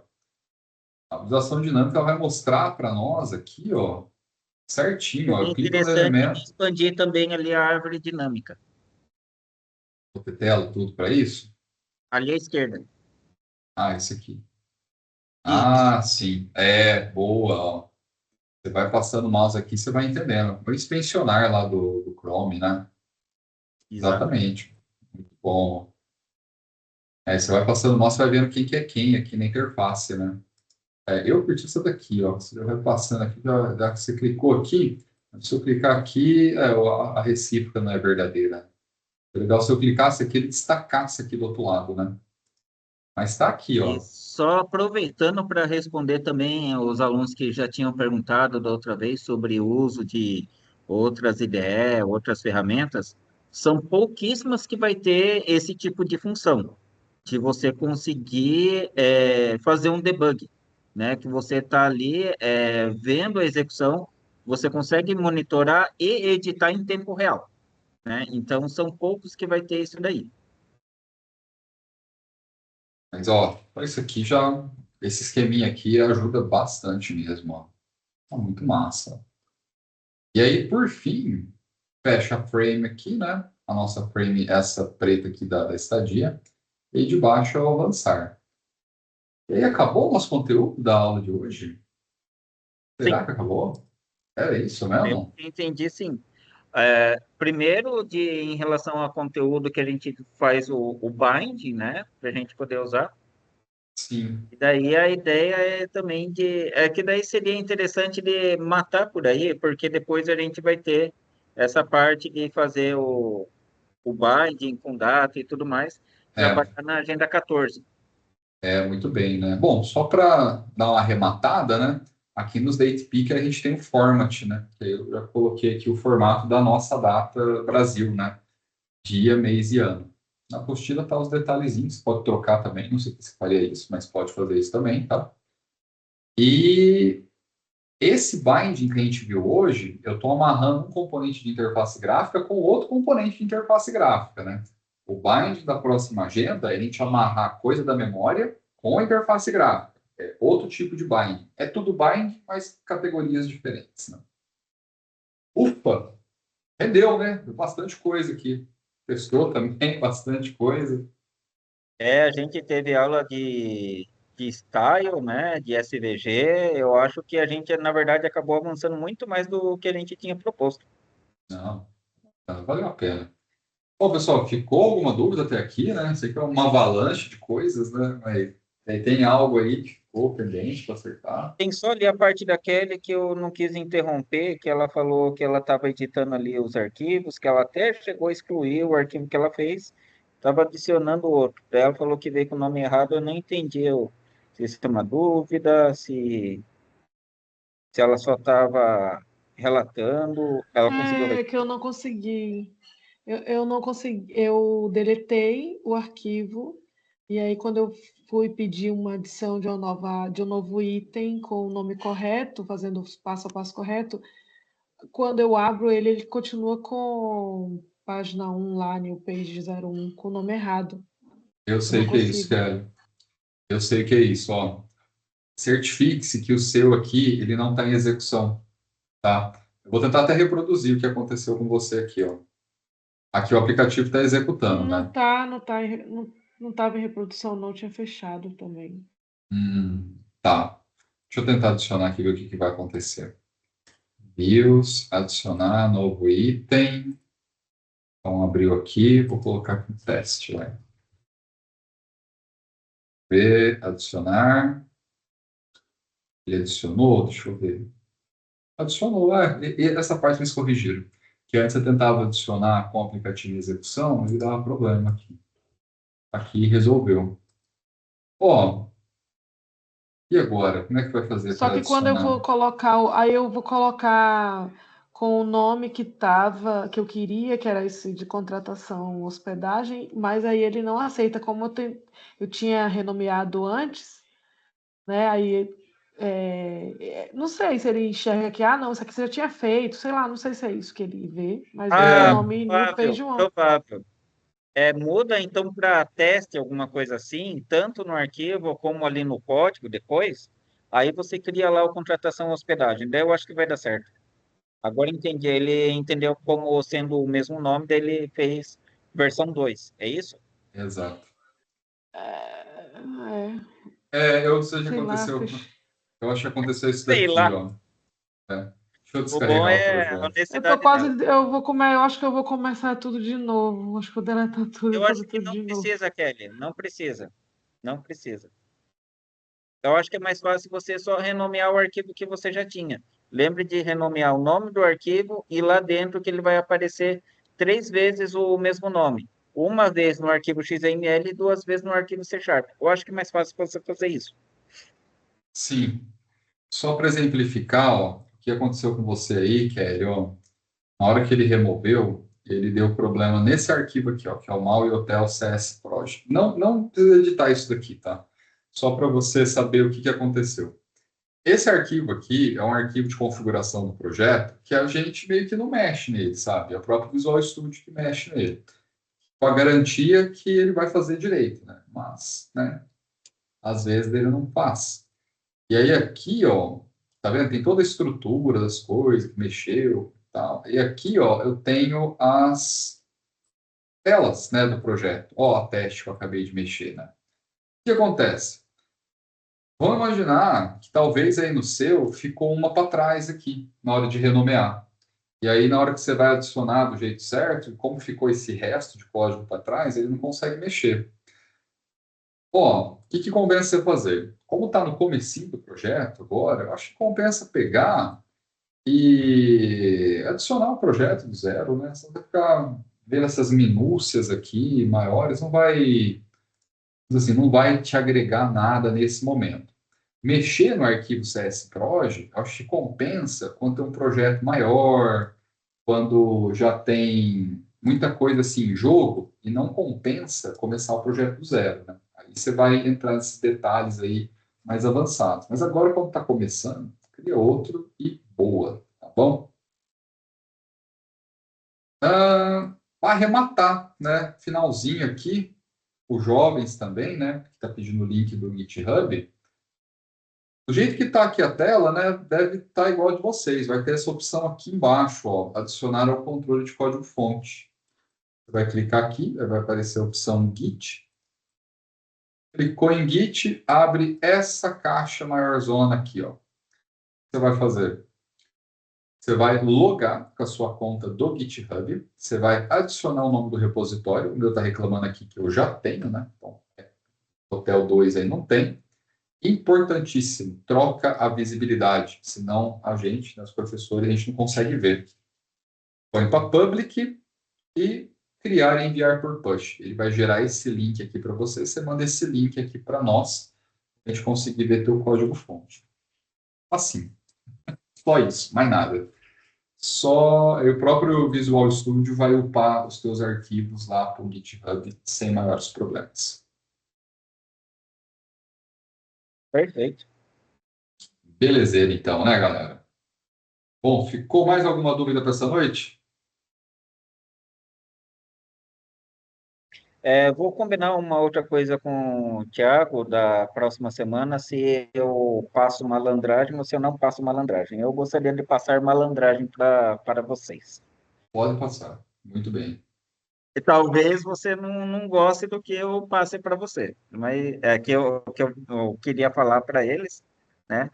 S1: A visualização dinâmica ela vai mostrar para nós aqui, ó, certinho, ó.
S2: Seria
S1: Eu clico no
S2: interessante
S1: elemento,
S2: expandir também ali a árvore dinâmica,
S1: vou ter tela, tudo para isso.
S2: ali à esquerda.
S1: Ah, esse aqui.
S2: Isso.
S1: Ah, sim. É, boa, ó. Você vai passando o mouse aqui, você vai entendendo. O inspecionar lá do Chrome, né?
S2: Exato.
S1: Exatamente. Muito bom. Aí você vai passando mal, você vai vendo quem que é quem aqui na interface, né? Eu curti essa daqui, ó. Você já vai passando aqui, já que você clicou aqui, se eu clicar aqui, a recíproca não é verdadeira. É legal se eu clicasse aqui, ele destacasse aqui do outro lado, né? Mas está aqui,
S2: E
S1: ó.
S2: só aproveitando para responder também aos alunos que já tinham perguntado da outra vez sobre o uso de outras IDE, outras ferramentas, são pouquíssimas que vai ter esse tipo de função, de você conseguir fazer um debug, né? Que você está ali vendo a execução, você consegue monitorar e editar em tempo real, né? Então, são poucos que vai ter isso daí.
S1: Mas, ó, isso aqui já, esse esqueminha aqui ajuda bastante mesmo, ó. Tá muito massa. E aí, por fim, fecha a frame aqui, né? A nossa frame, essa preta aqui da estadia. E de baixo é o avançar. E aí, acabou o nosso conteúdo da aula de hoje? Será
S2: Sim,
S1: que acabou? Era isso
S2: pelo
S1: mesmo?
S2: que entendi, sim. Primeiro, em relação ao conteúdo que a gente faz o bind, né, para a gente poder usar.
S1: Sim.
S2: E daí a ideia é também que daí seria interessante de matar por aí, porque depois a gente vai ter essa parte de fazer o binding com data e tudo mais, já vai
S1: É,
S2: estar na agenda 14.
S1: muito bem, né? Bom, só para dar uma arrematada, né? Aqui nos Date Picker a gente tem o format, né? Que eu já coloquei aqui o formato da nossa data Brasil, né? Dia, mês e ano. Na apostila tá os detalhezinhos, pode trocar também, não sei se faria isso, mas pode fazer isso também, tá? E esse binding que a gente viu hoje, eu estou amarrando um componente de interface gráfica com outro componente de interface gráfica, né? O bind da próxima agenda é a gente amarrar a coisa da memória com a interface gráfica. É outro tipo de bind. É tudo bind, mas categorias diferentes, né? Ufa! Rendeu, né? Deu bastante coisa aqui. Testou também bastante coisa.
S2: A gente teve aula de Style, né, de SVG. Eu acho que a gente, na verdade, acabou avançando muito mais do que a gente tinha proposto.
S1: Não, valeu a pena. Bom, pessoal, ficou alguma dúvida até aqui, né? Sei que é uma avalanche de coisas, né? Mas tem algo aí que ficou pendente para acertar.
S2: Tem só ali a parte da Kelly que eu não quis interromper, que ela falou que ela estava editando ali os arquivos, que ela até chegou a excluir o arquivo que ela fez, estava adicionando outro. Daí ela falou que veio com o nome errado, eu não entendi se isso é uma dúvida, se ela só estava relatando, ela conseguiu.
S3: É que eu não consegui. Eu não consegui. Eu deletei o arquivo e aí quando eu fui pedir uma adição de um novo item com o nome correto, fazendo o passo a passo correto, quando eu abro ele, ele continua com página 1 lá, new page 01, com o nome errado.
S1: Eu
S3: Eu não
S1: sei que é isso,
S3: consigo.
S1: Kelly. Eu sei que é isso, ó. Certifique-se que o seu aqui, ele não está em execução, tá? Eu vou tentar até reproduzir o que aconteceu com você aqui, ó. Aqui o aplicativo está executando,
S3: Não
S1: né?
S3: tá, não tá, não estava em reprodução, não, tinha fechado também.
S1: Tá. Deixa eu tentar adicionar aqui e ver o que vai acontecer. Views, adicionar novo item. Então, abriu aqui, vou colocar aqui um teste, né? Ver, adicionar. Ele adicionou, deixa eu ver. Adicionou, e essa parte eles corrigiram. Que antes você tentava adicionar com o aplicativo de execução, ele dava problema aqui. Aqui resolveu. Ó, e agora? Como é que vai fazer
S3: Só
S1: para
S3: que quando eu vou
S1: adicionar?
S3: colocar, aí eu vou colocar com o nome que tava, que eu queria, que era esse de contratação hospedagem, mas aí ele não aceita, como eu tinha renomeado antes, né? Aí não sei se ele enxerga que, não, isso aqui você já tinha feito, sei lá, não sei se é isso que ele vê, mas veio com o
S2: Ah,
S1: É,
S3: nome New
S2: provável,
S3: Page One.
S2: provável. Muda então para teste, alguma coisa assim, tanto no arquivo como ali no código depois. Aí você cria lá o contratação hospedagem. Daí eu acho que vai dar certo. Agora entendi. Ele entendeu como sendo o mesmo nome, daí ele fez versão 2. É isso?
S1: exato.
S3: É,
S1: Eu sei que
S3: sei lá,
S1: aconteceu. Eu acho que aconteceu isso
S2: Sei
S1: daqui,
S2: lá.
S1: ó. É. Deixa eu
S2: O bom
S1: descarregar o
S2: é a
S1: projeto.
S3: Eu tô
S2: honestidade
S3: quase,
S2: dela.
S3: eu acho que eu vou começar tudo de novo. Acho que eu vou deletar tudo e
S2: Eu
S3: fazer
S2: acho que
S3: tudo
S2: não
S3: de novo.
S2: precisa, Kelly. Não precisa. Não precisa. Eu acho que é mais fácil você só renomear o arquivo que você já tinha. Lembre de renomear o nome do arquivo e lá dentro que ele vai aparecer 3 vezes o mesmo nome. Uma vez no arquivo XML e 2 vezes no arquivo C Sharp. Eu acho que é mais fácil você fazer isso.
S1: Sim. Só para exemplificar, ó, o que aconteceu com você aí, Kelly, ó, na hora que ele removeu, ele deu problema nesse arquivo aqui, ó, que é o Maui Hotel CS Project. Não precisa editar isso daqui, tá? Só para você saber o que que aconteceu. Esse arquivo aqui é um arquivo de configuração do projeto que a gente meio que não mexe nele, sabe? É o próprio Visual Studio que mexe nele, com a garantia que ele vai fazer direito, né? Mas, né, às vezes ele não faz. E aí aqui, ó, tá vendo? Tem toda a estrutura das coisas que mexeu, e tal. E aqui, ó, eu tenho as telas, né, do projeto. Ó, a teste que eu acabei de mexer, né? O que acontece? Vamos imaginar que talvez aí no seu ficou uma para trás aqui, na hora de renomear. E aí, na hora que você vai adicionar do jeito certo, como ficou esse resto de código para trás, ele não consegue mexer. Ó, o que que compensa você fazer? Como está no comecinho do projeto agora, eu acho que compensa pegar e adicionar o projeto do zero, né? Você vai ficar vendo essas minúcias aqui maiores, assim, não vai te agregar nada nesse momento. Mexer no arquivo CSProj, acho que compensa quando tem um projeto maior, quando já tem muita coisa assim em jogo, e não compensa começar o projeto do zero, né? Aí você vai entrar nesses detalhes aí mais avançados. Mas agora, quando está começando, cria outro e boa, tá bom? Para arrematar, né? Finalzinho aqui, os jovens também, né? Que está pedindo o link do GitHub. Do jeito que está aqui a tela, né? Deve estar igual a de vocês. Vai ter essa opção aqui embaixo, ó, adicionar ao controle de código-fonte. Você vai clicar aqui, vai aparecer a opção Git. Clicou em Git, abre essa caixa maiorzona aqui, ó. O que você vai fazer? Você vai logar com a sua conta do GitHub, você vai adicionar o nome do repositório, o meu está reclamando aqui que eu já tenho, né? Então, Hotel 2 aí não tem. Importantíssimo, troca a visibilidade, senão a gente, né, os professores, a gente não consegue ver. Põe para public e criar e enviar por push. Ele vai gerar esse link aqui para você, você manda esse link aqui para nós, a gente conseguir ver teu código-fonte. Assim, só isso, mais nada. Só o próprio Visual Studio vai upar os teus arquivos lá para o GitHub sem maiores problemas.
S2: Perfeito.
S1: Belezeira, então, né, galera? Bom, ficou mais alguma dúvida para essa noite?
S2: Vou combinar uma outra coisa com o Thiago da próxima semana, se eu passo malandragem ou se eu não passo malandragem. Eu gostaria de passar malandragem para vocês.
S1: Pode passar. Muito bem.
S2: Talvez você não goste do que eu passe para você, mas é que eu queria falar para eles, né?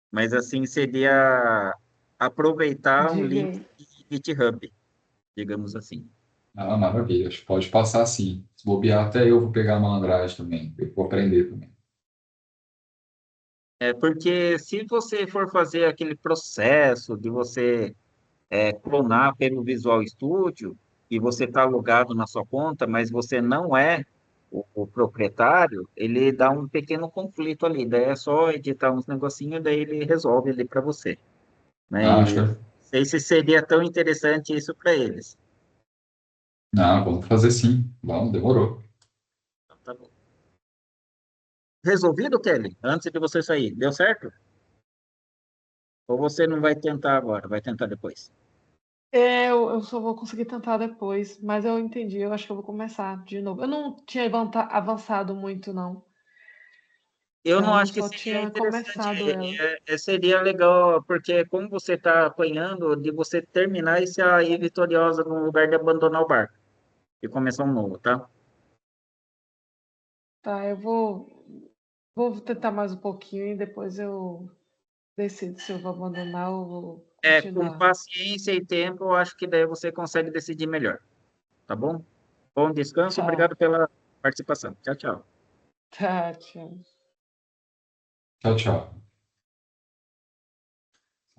S2: Mas assim seria aproveitar um
S3: Diga
S2: link
S3: aí.
S2: de GitHub, digamos assim.
S1: Ah, maravilha. Acho que pode passar sim. Se bobear, até eu vou pegar a malandragem também. Eu vou aprender também.
S2: Porque se você for fazer aquele processo de você clonar pelo Visual Studio e você está logado na sua conta, mas você não é o proprietário, ele dá um pequeno conflito ali. Daí é só editar uns negocinhos, daí ele resolve ali para você.
S1: Ah, acho
S2: Mas não
S1: que...
S2: sei se seria tão interessante isso para eles.
S1: Não, vamos fazer sim. Vamos, demorou.
S2: Então, tá bom. Resolvido, Kelly? Antes de você sair, deu certo? Ou você não vai tentar agora, vai tentar depois?
S3: Eu só vou conseguir tentar depois, mas eu entendi. Eu acho que eu vou começar de novo. Eu não tinha avançado muito, não.
S2: Eu não
S3: Então, eu
S2: acho que
S3: só
S2: seria
S3: tinha
S2: interessante.
S3: começado ela.
S2: Seria legal, porque como você está apanhando, de você terminar e sair vitoriosa no lugar de abandonar o barco e começar um novo, tá?
S3: Tá, eu vou tentar mais um pouquinho e depois eu decido se eu vou abandonar ou vou
S2: Com
S3: continuar.
S2: paciência e tempo, eu acho que daí você consegue decidir melhor, tá bom? Bom descanso,
S3: Tá,
S2: obrigado pela participação. Tchau, tchau.
S3: tá, tchau.
S1: Tchau, tchau.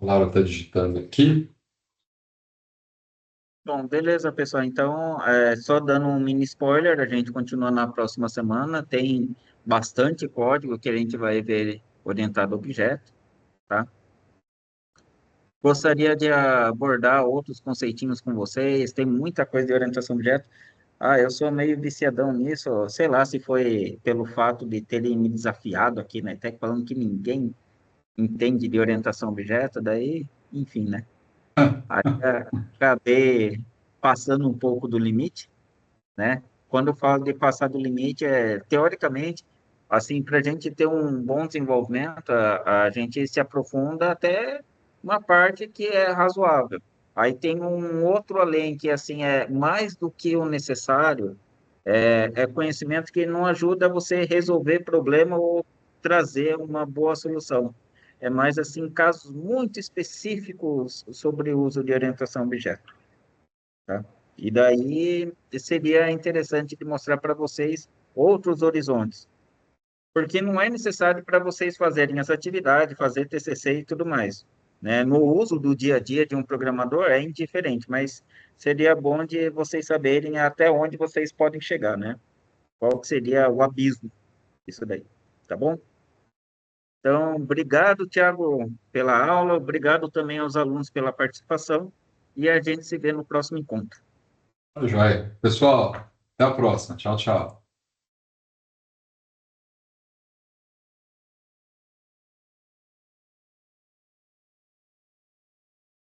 S1: A Laura está digitando aqui.
S2: Bom, beleza, pessoal. Então, só dando um mini spoiler, a gente continua na próxima semana. Tem bastante código que a gente vai ver orientado a objeto, tá? Gostaria de abordar outros conceitinhos com vocês. Tem muita coisa de orientação a objeto. Ah, eu sou meio viciadão nisso. Sei lá se foi pelo fato de terem me desafiado aqui na ETEC, falando que ninguém entende de orientação a objeto, daí, enfim, né? Aí acabei passando um pouco do limite, né? Quando eu falo de passar do limite, teoricamente, assim, para a gente ter um bom desenvolvimento, a gente se aprofunda até uma parte que é razoável. Aí tem um outro além que, assim, é mais do que o necessário, é conhecimento que não ajuda você a resolver problema ou trazer uma boa solução. É mais, assim, casos muito específicos sobre o uso de orientação a objeto, tá? E daí seria interessante de mostrar para vocês outros horizontes, porque não é necessário para vocês fazerem essa atividade, fazer TCC e tudo mais, né? No uso do dia a dia de um programador é indiferente, mas seria bom de vocês saberem até onde vocês podem chegar, né? Qual que seria o abismo disso daí, tá bom? Então, obrigado, Thiago, pela aula, obrigado também aos alunos pela participação, e a gente se vê no próximo encontro.
S1: Tá joia. Pessoal, até a próxima. Tchau, tchau.